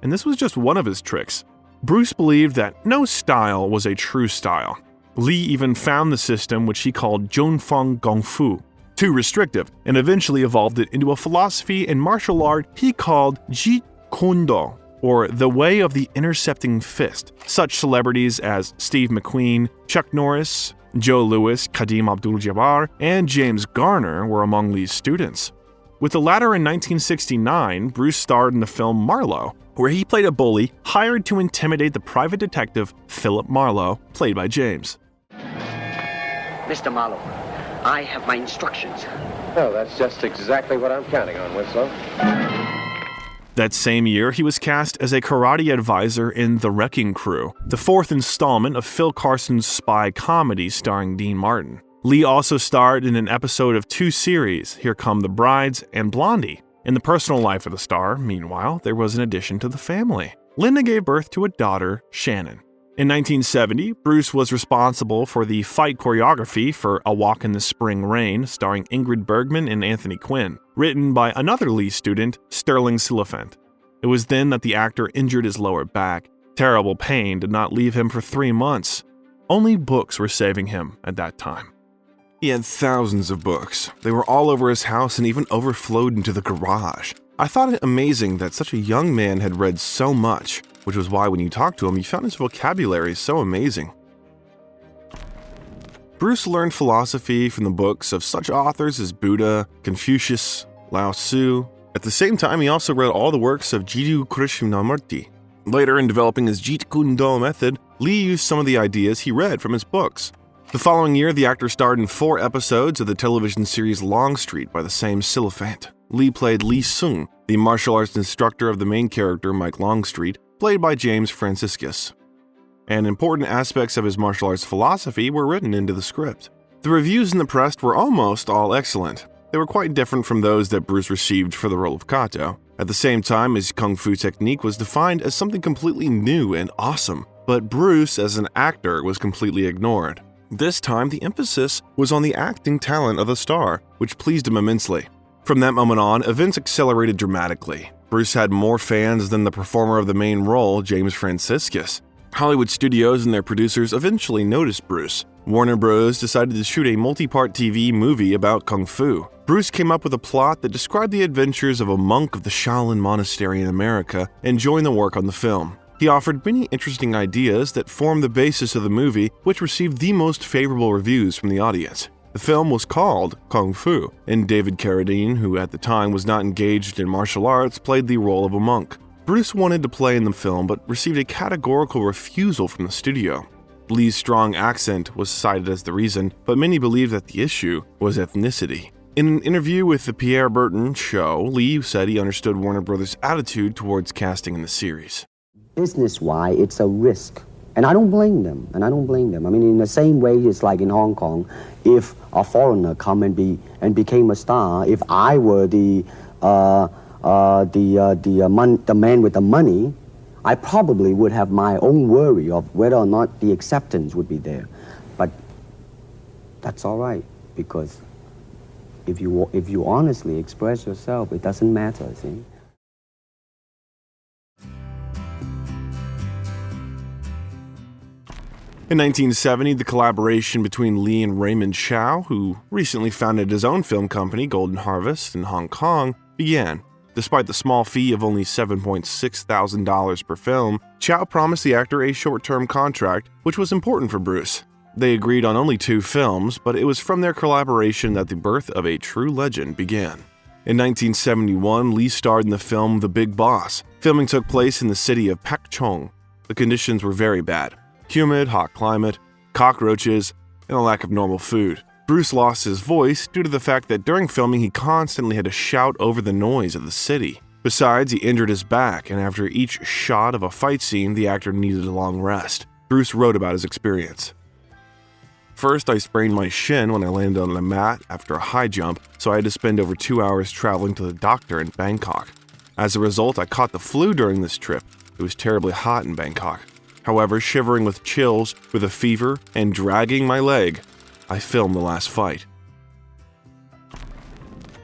[SPEAKER 1] And this was just one of his tricks. Bruce believed that no style was a true style. Lee even found the system which he called Zhongfeng Gong Fu, too restrictive, and eventually evolved it into a philosophy and martial art he called Jeet Kune Do, or the way of the intercepting fist. Such celebrities as Steve McQueen, Chuck Norris, Joe Louis, Kadeem Abdul-Jabbar, and James Garner were among Lee's students. With the latter in 1969, Bruce starred in the film Marlowe, where he played a bully hired to intimidate the private detective Philip Marlowe, played by James.
[SPEAKER 3] Mr. Marlowe, I have my instructions.
[SPEAKER 5] Well, that's just exactly what I'm counting on, Winslow.
[SPEAKER 1] That same year, he was cast as a karate advisor in The Wrecking Crew, the 4th installment of Phil Carson's spy comedy starring Dean Martin. Lee also starred in an episode of 2 series, Here Come the Brides and Blondie. In the personal life of the star, meanwhile, there was an addition to the family. Linda gave birth to a daughter, Shannon. In 1970, Bruce was responsible for the fight choreography for A Walk in the Spring Rain, starring Ingrid Bergman and Anthony Quinn, written by another Lee student, Sterling Silliphant. It was then that the actor injured his lower back. Terrible pain did not leave him for 3 months. Only books were saving him at that time. He had thousands of books. They were all over his house and even overflowed into the garage. I thought it amazing that such a young man had read so much, which was why when you talked to him, you found his vocabulary so amazing. Bruce learned philosophy from the books of such authors as Buddha, Confucius, Lao Tzu. At the same time, he also read all the works of Jiddu Krishnamurti. Later, in developing his Jeet Kune Do method, Lee used some of the ideas he read from his books. The following year, the actor starred in 4 episodes of the television series Longstreet by the same Silliphant. Lee played Lee Sung, the martial arts instructor of the main character Mike Longstreet, played by James Franciscus. And important aspects of his martial arts philosophy were written into the script. The reviews in the press were almost all excellent. They were quite different from those that Bruce received for the role of Kato. At the same time, his kung fu technique was defined as something completely new and awesome, but Bruce as an actor was completely ignored. This time, the emphasis was on the acting talent of the star, which pleased him immensely. From that moment on, events accelerated dramatically. Bruce had more fans than the performer of the main role, James Franciscus. Hollywood studios and their producers eventually noticed Bruce. Warner Bros. Decided to shoot a multi-part TV movie about kung fu. Bruce came up with a plot that described the adventures of a monk of the Shaolin Monastery in America and joined the work on the film. He offered many interesting ideas that formed the basis of the movie, which received the most favorable reviews from the audience. The film was called Kung Fu, and David Carradine, who at the time was not engaged in martial arts, played the role of a monk. Bruce wanted to play in the film but received a categorical refusal from the studio. Lee's strong accent was cited as the reason, but many believe that the issue was ethnicity. In an interview with the Pierre Berton show, Lee said he understood Warner Brothers' attitude towards casting in the series.
[SPEAKER 6] Business-wise, it's a risk. And I don't blame them. I mean, in the same way, it's like in Hong Kong, if a foreigner come and became a star, if I were the man with the money, I probably would have my own worry of whether or not the acceptance would be there. But that's all right, because if you honestly express yourself, it doesn't matter, see?
[SPEAKER 1] In 1970, the collaboration between Lee and Raymond Chow, who recently founded his own film company, Golden Harvest, in Hong Kong, began. Despite the small fee of only $7.6 thousand per film, Chow promised the actor a short-term contract, which was important for Bruce. They agreed on only 2 films, but it was from their collaboration that the birth of a true legend began. In 1971, Lee starred in the film The Big Boss. Filming took place in the city of Pakchong. The conditions were very bad. Humid, hot climate, cockroaches, and a lack of normal food. Bruce lost his voice due to the fact that during filming he constantly had to shout over the noise of the city. Besides, he injured his back, and after each shot of a fight scene, the actor needed a long rest. Bruce wrote about his experience. First, I sprained my shin when I landed on the mat after a high jump, so I had to spend over 2 hours traveling to the doctor in Bangkok. As a result, I caught the flu during this trip. It was terribly hot in Bangkok. However, shivering with chills, with a fever, and dragging my leg, I filmed the last fight.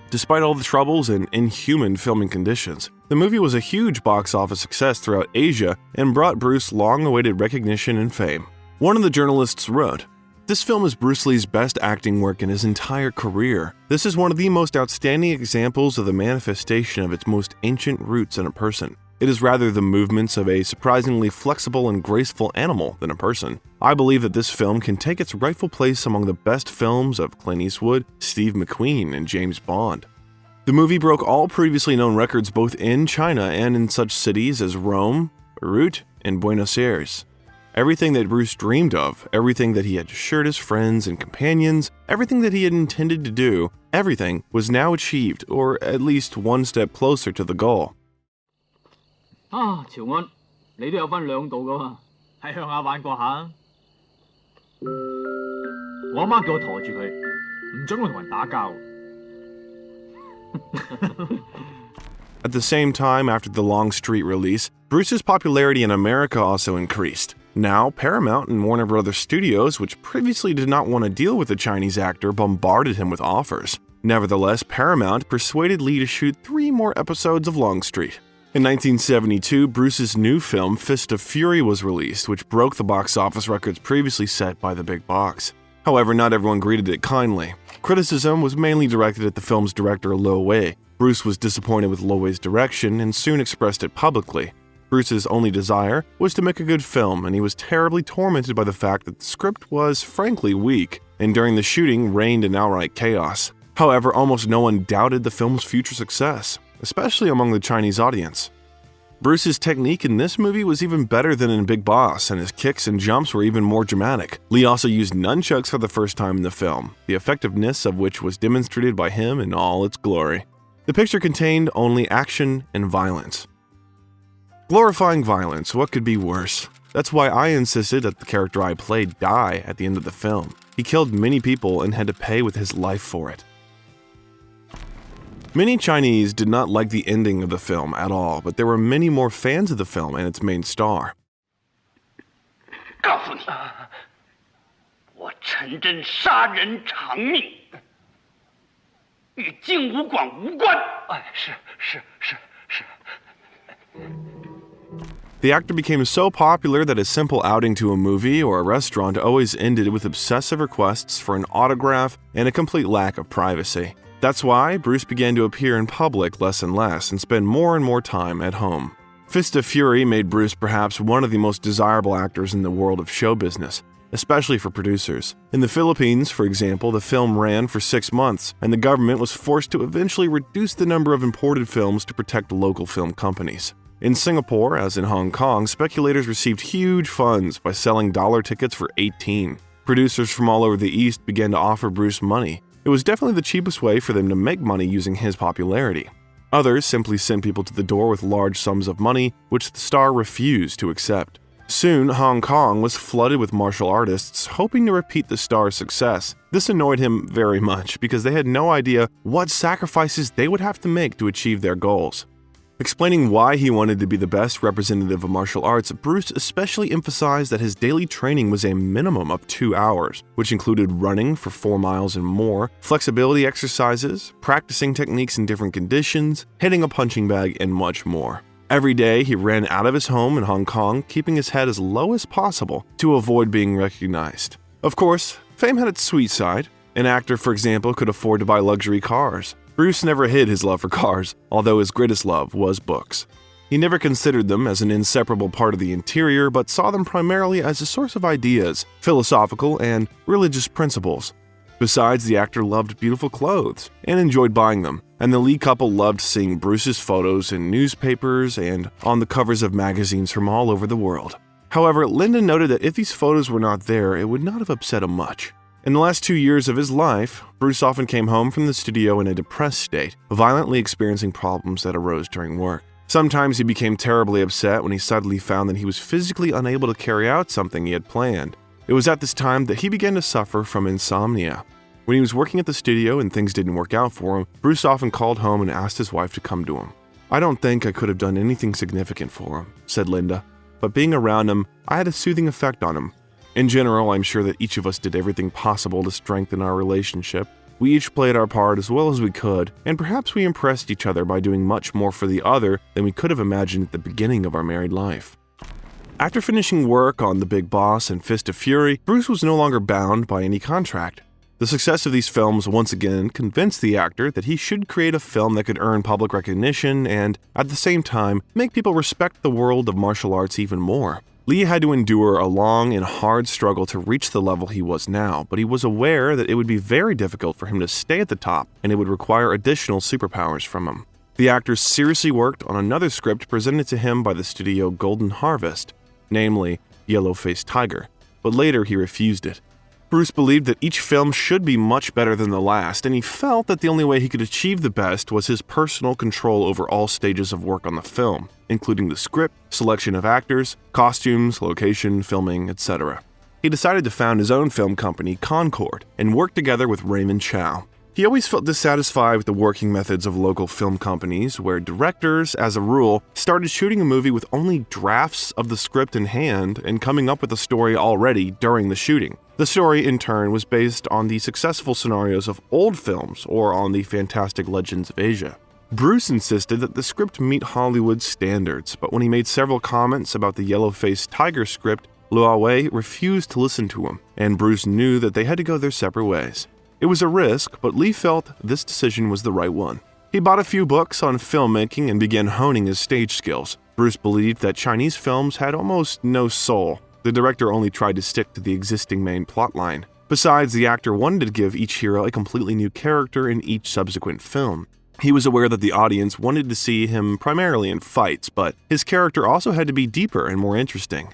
[SPEAKER 1] Despite all the troubles and inhuman filming conditions, the movie was a huge box office success throughout Asia and brought Bruce long-awaited recognition and fame. One of the journalists wrote, "This film is Bruce Lee's best acting work in his entire career. This is one of the most outstanding examples of the manifestation of its most ancient roots in a person. It is rather the movements of a surprisingly flexible and graceful animal than a person. I believe that this film can take its rightful place among the best films of Clint Eastwood, Steve McQueen, and James Bond." The movie broke all previously known records both in China and in such cities as Rome, Beirut, and Buenos Aires. Everything that Bruce dreamed of, everything that he had assured his friends and companions, everything that he had intended to do, everything was now achieved, or at least one step closer to the goal.
[SPEAKER 7] 朝安，你都有分兩度噶嘛，喺鄉下玩過下。我阿媽叫我抬住佢，唔准我同人打交。
[SPEAKER 1] At the same time, after the Longstreet release, Bruce's popularity in America also increased. Now, Paramount and Warner Brothers Studios, which previously did not want to deal with the Chinese actor, bombarded him with offers. Nevertheless, Paramount persuaded Lee to shoot 3 more episodes of Longstreet. In 1972, Bruce's new film, Fist of Fury, was released, which broke the box office records previously set by the big box. However, not everyone greeted it kindly. Criticism was mainly directed at the film's director, Lo Wei. Bruce was disappointed with Lo Wei's direction and soon expressed it publicly. Bruce's only desire was to make a good film, and he was terribly tormented by the fact that the script was frankly weak, and during the shooting reigned in outright chaos. However, almost no one doubted the film's future success, especially among the Chinese audience. Bruce's technique in this movie was even better than in Big Boss, and his kicks and jumps were even more dramatic. Lee also used nunchucks for the first time in the film, the effectiveness of which was demonstrated by him in all its glory. The picture contained only action and violence. Glorifying violence, what could be worse? That's why I insisted that the character I played die at the end of the film. He killed many people and had to pay with his life for it. Many Chinese did not like the ending of the film at all, but there were many more fans of the film and its main star.
[SPEAKER 8] 告诉你，我陈真杀人偿命，与金武馆无关。是。
[SPEAKER 1] The actor became so popular that a simple outing to a movie or a restaurant always ended with obsessive requests for an autograph and a complete lack of privacy. That's why Bruce began to appear in public less and less and spend more and more time at home. Fist of Fury made Bruce perhaps one of the most desirable actors in the world of show business, especially for producers. In the Philippines, for example, the film ran for 6 months, and the government was forced to eventually reduce the number of imported films to protect local film companies. In Singapore, as in Hong Kong, speculators received huge funds by selling dollar tickets for 18. Producers from all over the East began to offer Bruce money. It was definitely the cheapest way for them to make money using his popularity. Others simply sent people to the door with large sums of money, which the star refused to accept. Soon, Hong Kong was flooded with martial artists hoping to repeat the star's success. This annoyed him very much because they had no idea what sacrifices they would have to make to achieve their goals. Explaining why he wanted to be the best representative of martial arts, Bruce especially emphasized that his daily training was a minimum of 2 hours, which included running for 4 miles and more, flexibility exercises, practicing techniques in different conditions, hitting a punching bag, and much more. Every day, he ran out of his home in Hong Kong, keeping his head as low as possible to avoid being recognized. Of course, fame had its sweet side. An actor, for example, could afford to buy luxury cars. Bruce never hid his love for cars, although his greatest love was books. He never considered them as an inseparable part of the interior, but saw them primarily as a source of ideas, philosophical, and religious principles. Besides, the actor loved beautiful clothes and enjoyed buying them, and the Lee couple loved seeing Bruce's photos in newspapers and on the covers of magazines from all over the world. However, Lyndon noted that if these photos were not there, it would not have upset him much. In the last 2 years of his life, Bruce often came home from the studio in a depressed state, violently experiencing problems that arose during work. Sometimes he became terribly upset when he suddenly found that he was physically unable to carry out something he had planned. It was at this time that he began to suffer from insomnia. When he was working at the studio and things didn't work out for him, Bruce often called home and asked his wife to come to him. "I don't think I could have done anything significant for him," said Linda, "but being around him, I had a soothing effect on him. In general, I'm sure that each of us did everything possible to strengthen our relationship. We each played our part as well as we could, and perhaps we impressed each other by doing much more for the other than we could have imagined at the beginning of our married life." After finishing work on The Big Boss and Fist of Fury, Bruce was no longer bound by any contract. The success of these films once again convinced the actor that he should create a film that could earn public recognition and, at the same time, make people respect the world of martial arts even more. Lee had to endure a long and hard struggle to reach the level he was now, but he was aware that it would be very difficult for him to stay at the top, and it would require additional superpowers from him. The actor seriously worked on another script presented to him by the studio Golden Harvest, namely Yellow-Faced Tiger, but later he refused it. Bruce believed that each film should be much better than the last, and he felt that the only way he could achieve the best was his personal control over all stages of work on the film, including the script, selection of actors, costumes, location, filming, etc. He decided to found his own film company, Concord, and work together with Raymond Chow. He always felt dissatisfied with the working methods of local film companies, where directors, as a rule, started shooting a movie with only drafts of the script in hand and coming up with a story already during the shooting. The story, in turn, was based on the successful scenarios of old films or on the fantastic legends of Asia. Bruce insisted that the script meet Hollywood standards, but when he made several comments about the Yellow-Faced Tiger script, Luo Wei refused to listen to him, and Bruce knew that they had to go their separate ways. It was a risk, but Lee felt this decision was the right one. He bought a few books on filmmaking and began honing his stage skills. Bruce believed that Chinese films had almost no soul. The director only tried to stick to the existing main plotline. Besides, the actor wanted to give each hero a completely new character in each subsequent film. He was aware that the audience wanted to see him primarily in fights, but his character also had to be deeper and more interesting.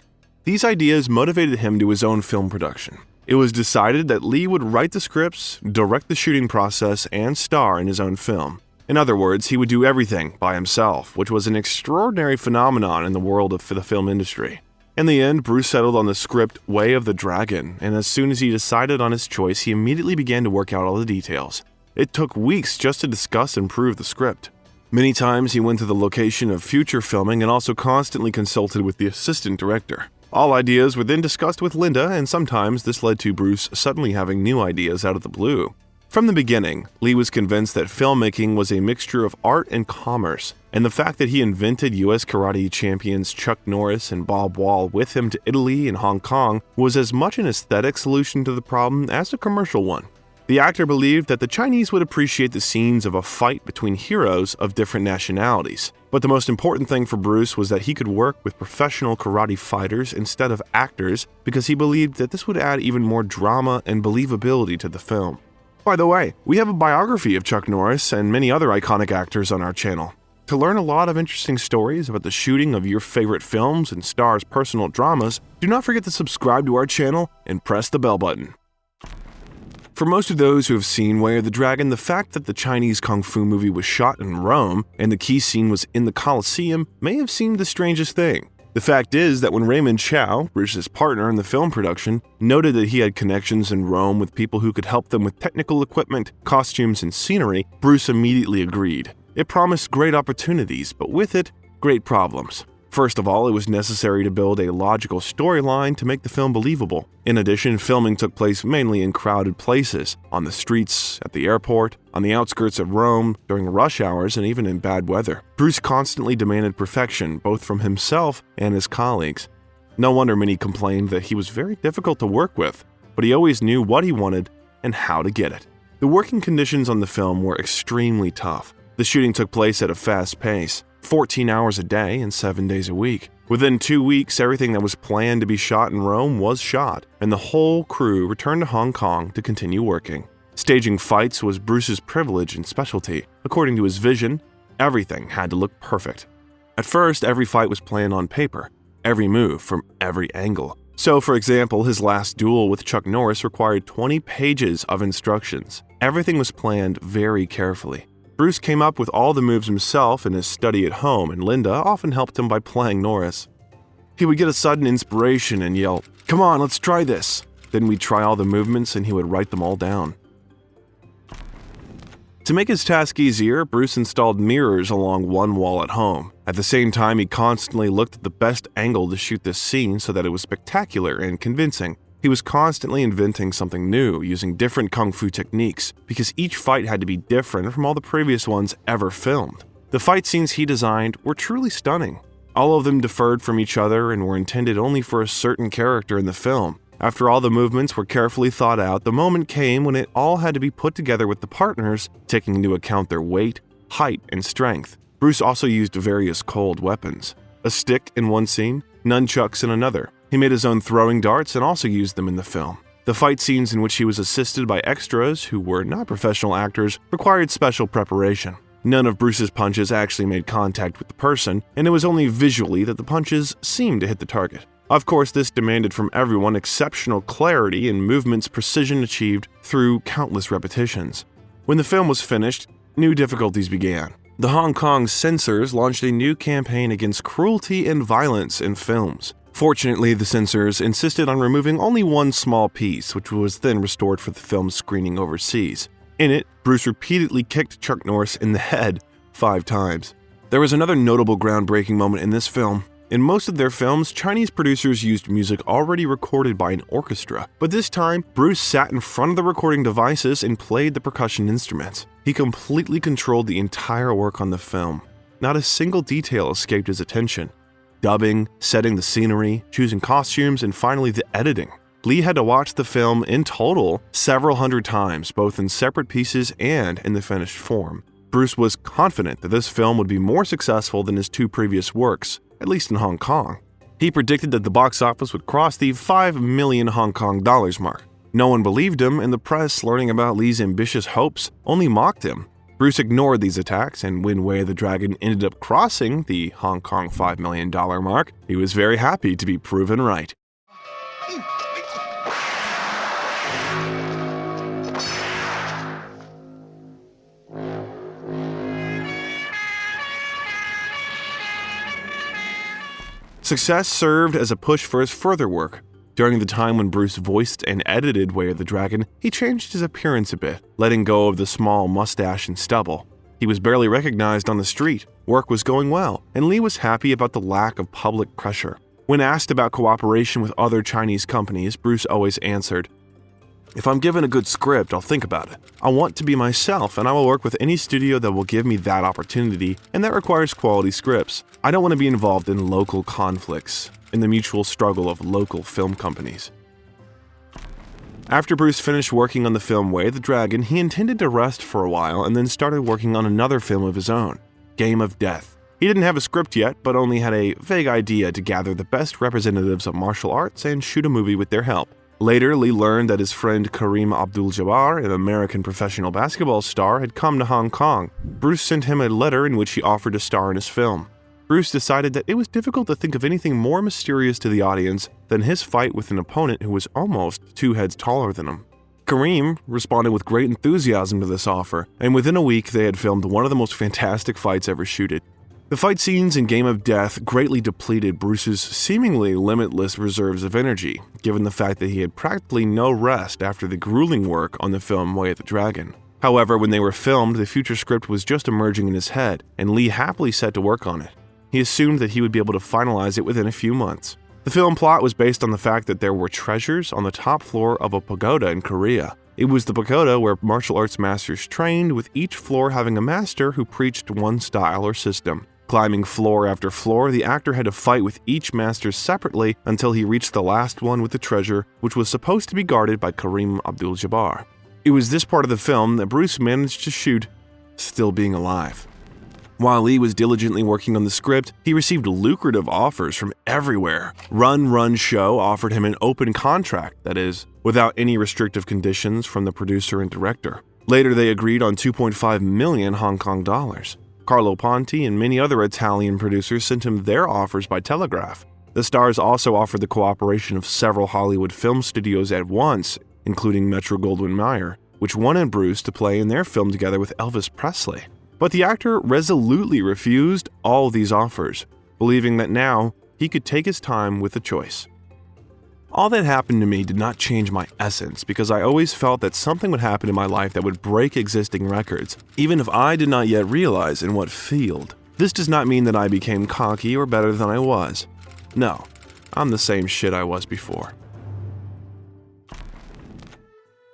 [SPEAKER 1] These ideas motivated him to his own film production. It was decided that Lee would write the scripts, direct the shooting process, and star in his own film. In other words, he would do everything by himself, which was an extraordinary phenomenon in the world of the film industry. In the end, Bruce settled on the script Way of the Dragon, and as soon as he decided on his choice, he immediately began to work out all the details. It took weeks just to discuss and prove the script. Many times he went to the location of future filming and also constantly consulted with the assistant director. All ideas were then discussed with Linda, and sometimes this led to Bruce suddenly having new ideas out of the blue. From the beginning, Lee was convinced that filmmaking was a mixture of art and commerce, and the fact that he invited U.S. karate champions Chuck Norris and Bob Wall with him to Italy and Hong Kong was as much an aesthetic solution to the problem as a commercial one. The actor believed that the Chinese would appreciate the scenes of a fight between heroes of different nationalities. But the most important thing for Bruce was that he could work with professional karate fighters instead of actors because he believed that this would add even more drama and believability to the film. By the way, we have a biography of Chuck Norris and many other iconic actors on our channel. To learn a lot of interesting stories about the shooting of your favorite films and stars' personal dramas, do not forget to subscribe to our channel and press the bell button. For most of those who have seen Way of the Dragon, the fact that the Chinese kung fu movie was shot in Rome and the key scene was in the Colosseum may have seemed the strangest thing. The fact is that when Raymond Chow, Bruce's partner in the film production, noted that he had connections in Rome with people who could help them with technical equipment, costumes, and scenery, Bruce immediately agreed. It promised great opportunities, but with it, great problems. First of all, it was necessary to build a logical storyline to make the film believable. In addition, filming took place mainly in crowded places, on the streets, at the airport, on the outskirts of Rome, during rush hours, and even in bad weather. Bruce constantly demanded perfection, both from himself and his colleagues. No wonder many complained that he was very difficult to work with, but he always knew what he wanted and how to get it. The working conditions on the film were extremely tough. The shooting took place at a fast pace. 14 hours a day and 7 days a week. Within 2 weeks, everything that was planned to be shot in Rome was shot, and the whole crew returned to Hong Kong to continue working. Staging fights was Bruce's privilege and specialty. According to his vision, everything had to look perfect. At first, every fight was planned on paper, every move from every angle. So, for example, his last duel with Chuck Norris required 20 pages of instructions. Everything was planned very carefully. Bruce came up with all the moves himself in his study at home, and Linda often helped him by playing Norris. He would get a sudden inspiration and yell, "Come on, let's try this." Then we'd try all the movements and he would write them all down. To make his task easier, Bruce installed mirrors along one wall at home. At the same time, he constantly looked at the best angle to shoot this scene so that it was spectacular and convincing. He was constantly inventing something new, using different kung fu techniques, because each fight had to be different from all the previous ones ever filmed. The fight scenes he designed were truly stunning. All of them differed from each other and were intended only for a certain character in the film. After all the movements were carefully thought out, the moment came when it all had to be put together with the partners, taking into account their weight, height, and strength. Bruce also used various cold weapons. A stick in one scene, nunchucks in another. He made his own throwing darts and also used them in the film. The fight scenes in which he was assisted by extras who were not professional actors required special preparation. None of Bruce's punches actually made contact with the person, and it was only visually that the punches seemed to hit the target. Of course, this demanded from everyone exceptional clarity and movements precision achieved through countless repetitions. When the film was finished, new difficulties began. The Hong Kong censors launched a new campaign against cruelty and violence in films. Fortunately, the censors insisted on removing only one small piece, which was then restored for the film's screening overseas. In it, Bruce repeatedly kicked Chuck Norris in the head 5 times. There was another notable groundbreaking moment in this film. In most of their films, Chinese producers used music already recorded by an orchestra, but this time, Bruce sat in front of the recording devices and played the percussion instruments. He completely controlled the entire work on the film. Not a single detail escaped his attention. Dubbing, setting the scenery, choosing costumes, and finally the editing. Lee had to watch the film in total several hundred times, both in separate pieces and in the finished form. Bruce was confident that this film would be more successful than his 2 previous works, at least in Hong Kong. He predicted that the box office would cross the 5 million Hong Kong dollars mark. No one believed him, and the press, learning about Lee's ambitious hopes, only mocked him. Bruce ignored these attacks, and when Way of the Dragon ended up crossing the Hong Kong $5 million mark, he was very happy to be proven right. Success served as a push for his further work. During the time when Bruce voiced and edited Way of the Dragon, he changed his appearance a bit, letting go of the small mustache and stubble. He was barely recognized on the street, work was going well, and Lee was happy about the lack of public pressure. When asked about cooperation with other Chinese companies, Bruce always answered, "If I'm given a good script, I'll think about it. I want to be myself, and I will work with any studio that will give me that opportunity, and that requires quality scripts. I don't want to be involved in local conflicts, in the mutual struggle of local film companies." After Bruce finished working on the film Way of the Dragon, he intended to rest for a while and then started working on another film of his own, Game of Death. He didn't have a script yet, but only had a vague idea to gather the best representatives of martial arts and shoot a movie with their help. Later, Lee learned that his friend Kareem Abdul-Jabbar, an American professional basketball star, had come to Hong Kong. Bruce sent him a letter in which he offered to star in his film. Bruce decided that it was difficult to think of anything more mysterious to the audience than his fight with an opponent who was almost 2 heads taller than him. Kareem responded with great enthusiasm to this offer, and within a week they had filmed one of the most fantastic fights ever shooted. The fight scenes in Game of Death greatly depleted Bruce's seemingly limitless reserves of energy, given the fact that he had practically no rest after the grueling work on the film Way of the Dragon. However, when they were filmed, the future script was just emerging in his head, and Lee happily set to work on it. He assumed that he would be able to finalize it within a few months. The film plot was based on the fact that there were treasures on the top floor of a pagoda in Korea. It was the pagoda where martial arts masters trained, with each floor having a master who preached one style or system. Climbing floor after floor, the actor had to fight with each master separately until he reached the last one with the treasure, which was supposed to be guarded by Kareem Abdul-Jabbar. It was this part of the film that Bruce managed to shoot still being alive. While Lee was diligently working on the script, he received lucrative offers from everywhere. Run Show offered him an open contract, that is, without any restrictive conditions from the producer and director. Later, they agreed on 2.5 million Hong Kong dollars. Carlo Ponti and many other Italian producers sent him their offers by telegraph. The stars also offered the cooperation of several Hollywood film studios at once, including Metro-Goldwyn-Mayer, which wanted Bruce to play in their film together with Elvis Presley. But the actor resolutely refused all these offers, believing that now he could take his time with the choice. All that happened to me did not change my essence because I always felt that something would happen in my life that would break existing records, even if I did not yet realize in what field. This does not mean that I became cocky or better than I was. No, I'm the same shit I was before.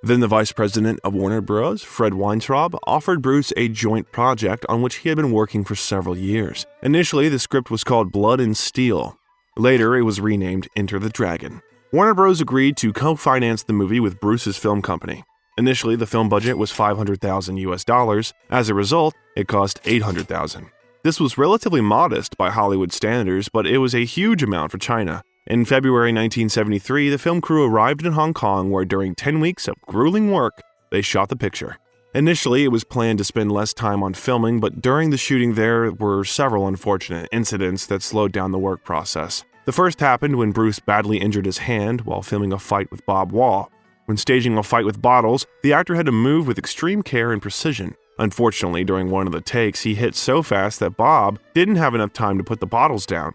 [SPEAKER 1] Then the vice president of Warner Bros., Fred Weintraub, offered Bruce a joint project on which he had been working for several years. Initially, the script was called Blood and Steel. Later, it was renamed Enter the Dragon. Warner Bros. Agreed to co-finance the movie with Bruce's film company. Initially, the film budget was $500,000. As a result, it cost $800,000. This was relatively modest by Hollywood standards, but it was a huge amount for China. In February 1973, the film crew arrived in Hong Kong where during 10 weeks of grueling work, they shot the picture. Initially, it was planned to spend less time on filming, but during the shooting there were several unfortunate incidents that slowed down the work process. The first happened when Bruce badly injured his hand while filming a fight with Bob Wall. When staging a fight with bottles, the actor had to move with extreme care and precision. Unfortunately, during one of the takes, he hit so fast that Bob didn't have enough time to put the bottles down.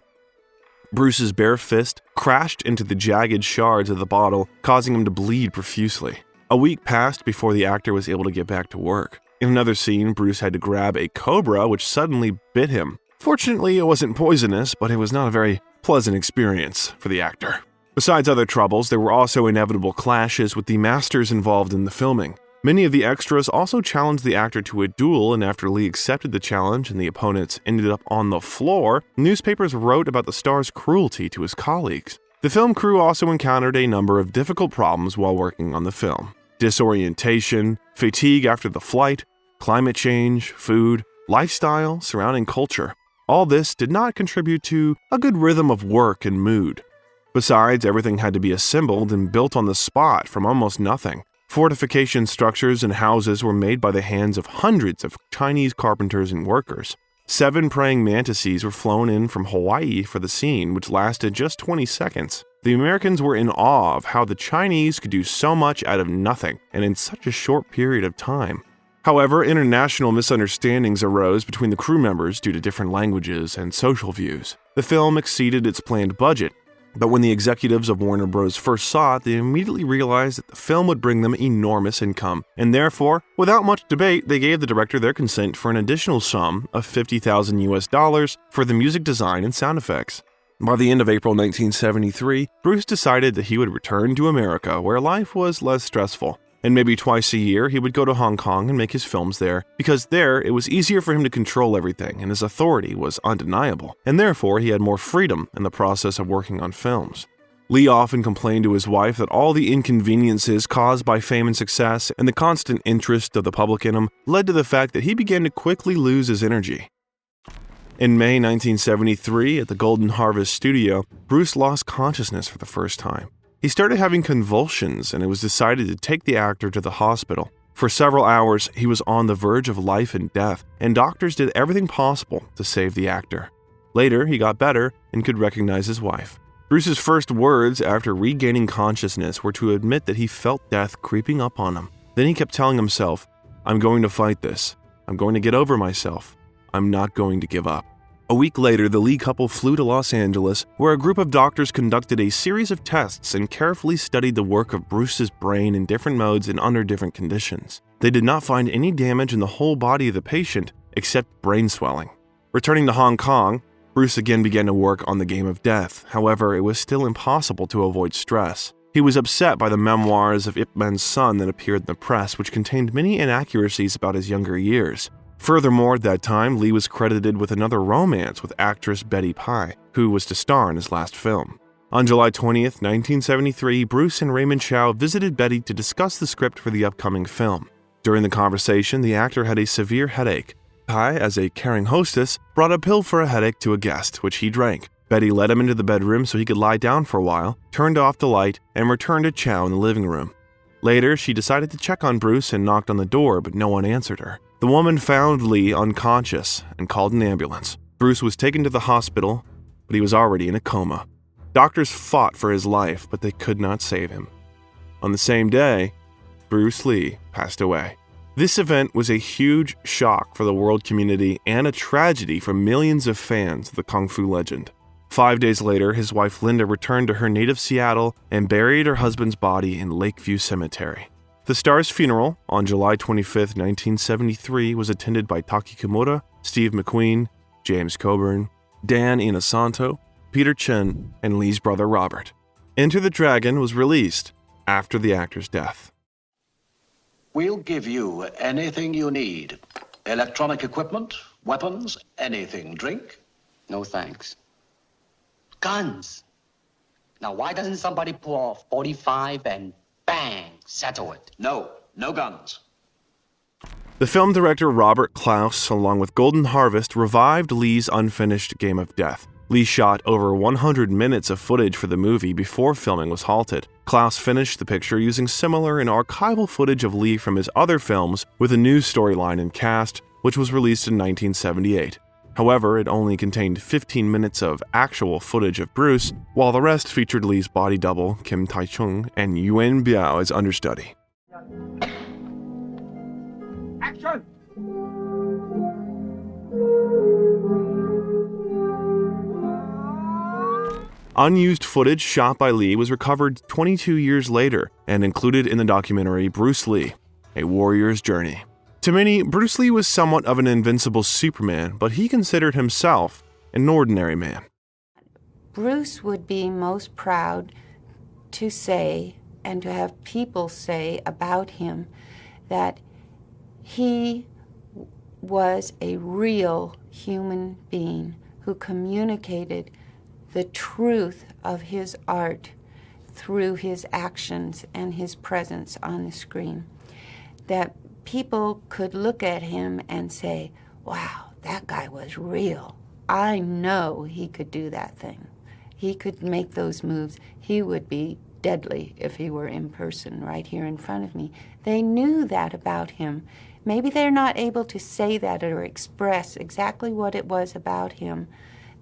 [SPEAKER 1] Bruce's bare fist crashed into the jagged shards of the bottle, causing him to bleed profusely. A week passed before the actor was able to get back to work. In another scene, Bruce had to grab a cobra which suddenly bit him. Fortunately, it wasn't poisonous, but it was not a very pleasant experience for the actor. Besides other troubles, there were also inevitable clashes with the masters involved in the filming. Many of the extras also challenged the actor to a duel, and after Lee accepted the challenge and the opponents ended up on the floor, newspapers wrote about the star's cruelty to his colleagues. The film crew also encountered a number of difficult problems while working on the film. Disorientation, fatigue after the flight, climate change, food, lifestyle, surrounding culture. All this did not contribute to a good rhythm of work and mood. Besides, everything had to be assembled and built on the spot from almost nothing. Fortification structures and houses were made by the hands of hundreds of Chinese carpenters and workers. 7 praying mantises were flown in from Hawaii for the scene, which lasted just 20 seconds. The Americans were in awe of how the Chinese could do so much out of nothing and in such a short period of time. However, international misunderstandings arose between the crew members due to different languages and social views. The film exceeded its planned budget, but when the executives of Warner Bros. First saw it, they immediately realized that the film would bring them enormous income, and therefore, without much debate, they gave the director their consent for an additional sum of $50,000 for the music design and sound effects. By the end of April 1973, Bruce decided that he would return to America, where life was less stressful. And maybe twice a year, he would go to Hong Kong and make his films there, because there it was easier for him to control everything and his authority was undeniable, and therefore he had more freedom in the process of working on films. Lee often complained to his wife that all the inconveniences caused by fame and success and the constant interest of the public in him led to the fact that he began to quickly lose his energy. In May 1973, at the Golden Harvest studio, Bruce lost consciousness for the first time. He started having convulsions, and it was decided to take the actor to the hospital. For several hours, he was on the verge of life and death, and doctors did everything possible to save the actor. Later, he got better and could recognize his wife. Bruce's first words after regaining consciousness were to admit that he felt death creeping up on him. Then he kept telling himself, "I'm going to fight this. I'm going to get over myself. I'm not going to give up." A week later, the Lee couple flew to Los Angeles, where a group of doctors conducted a series of tests and carefully studied the work of Bruce's brain in different modes and under different conditions. They did not find any damage in the whole body of the patient, except brain swelling. Returning to Hong Kong, Bruce again began to work on The Game of Death. However, it was still impossible to avoid stress. He was upset by the memoirs of Ip Man's son that appeared in the press, which contained many inaccuracies about his younger years. Furthermore, at that time, Lee was credited with another romance with actress Betty Pye, who was to star in his last film. On July 20th, 1973, Bruce and Raymond Chow visited Betty to discuss the script for the upcoming film. During the conversation, the actor had a severe headache. Pye, as a caring hostess, brought a pill for a headache to a guest, which he drank. Betty led him into the bedroom so he could lie down for a while, turned off the light, and returned to Chow in the living room. Later, she decided to check on Bruce and knocked on the door, but no one answered her. The woman found Lee unconscious and called an ambulance. Bruce was taken to the hospital, but he was already in a coma. Doctors fought for his life, but they could not save him. On the same day, Bruce Lee passed away. This event was a huge shock for the world community and a tragedy for millions of fans of the Kung Fu legend. 5 days later, his wife Linda returned to her native Seattle and buried her husband's body in Lakeview Cemetery. The star's funeral, on July 25, 1973, was attended by Taki Kimura, Steve McQueen, James Coburn, Dan Inosanto, Peter Chen, and Lee's brother Robert. Enter the Dragon was released after the actor's death.
[SPEAKER 9] We'll give you anything you need. Electronic equipment, weapons, anything. Drink?
[SPEAKER 6] No thanks. Guns. Now, why doesn't somebody pull off 45 and bang, settle it?
[SPEAKER 9] No guns.
[SPEAKER 1] The film director Robert Klaus, along with Golden Harvest, revived Lee's unfinished Game of Death. Lee shot over 100 minutes of footage for the movie before filming was halted. Klaus finished the picture using similar and archival footage of Lee from his other films with a new storyline and cast, which was released in 1978. However, it only contained 15 minutes of actual footage of Bruce, while the rest featured Lee's body double, Kim Tai-chung, and Yuen Biao as understudy.
[SPEAKER 7] Action!
[SPEAKER 1] Unused footage shot by Lee was recovered 22 years later and included in the documentary Bruce Lee, A Warrior's Journey. To many, Bruce Lee was somewhat of an invincible Superman, but he considered himself an ordinary man.
[SPEAKER 4] Bruce would be most proud to say, and to have people say about him, that he was a real human being who communicated the truth of his art through his actions and his presence on the screen. That people could look at him and say, wow, that guy was real. I know he could do that thing. He could make those moves. He would be deadly if he were in person right here in front of me. They knew that about him. Maybe they're not able to say that or express exactly what it was about him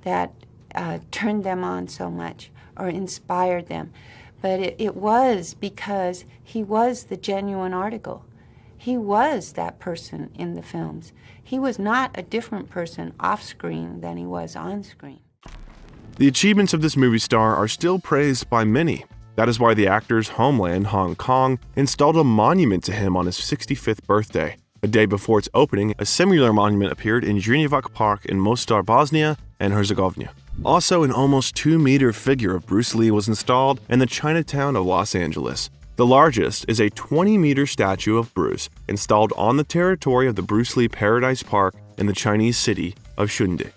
[SPEAKER 4] that turned them on so much or inspired them. But it was because he was the genuine article. He was that person in the films. He was not a different person off screen than he was on screen.
[SPEAKER 1] The achievements of this movie star are still praised by many. That is why the actor's homeland, Hong Kong, installed a monument to him on his 65th birthday. A day before its opening, a similar monument appeared in Zrnjevac Park in Mostar, Bosnia and Herzegovina. Also, an almost 2-meter figure of Bruce Lee was installed in the Chinatown of Los Angeles. The largest is a 20-meter statue of Bruce installed on the territory of the Bruce Lee Paradise Park in the Chinese city of Shunde,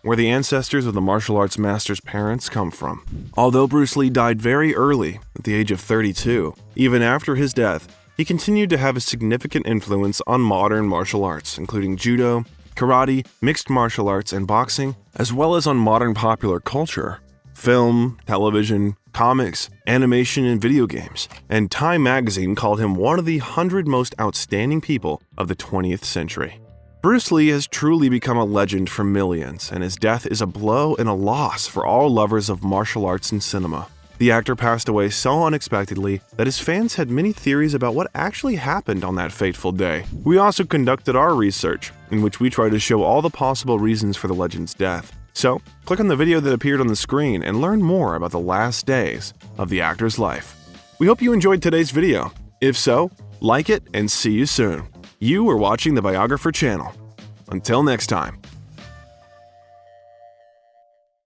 [SPEAKER 1] where the ancestors of the martial arts master's parents come from. Although Bruce Lee died very early, at the age of 32, even after his death, he continued to have a significant influence on modern martial arts, including judo, karate, mixed martial arts, and boxing, as well as on modern popular culture, film, television, comics, animation, and video games. And Time magazine called him one of the 100 most outstanding people of the 20th century. Bruce Lee has truly become a legend for millions, and his death is a blow and a loss for all lovers of martial arts and cinema. The actor passed away so unexpectedly that his fans had many theories about what actually happened on that fateful day. We also conducted our research, in which we tried to show all the possible reasons for the legend's death. So, click on the video that appeared on the screen and learn more about the last days of the actor's life. We hope you enjoyed today's video. If so, like it and see you soon. You are watching the Biographer channel. Until next time.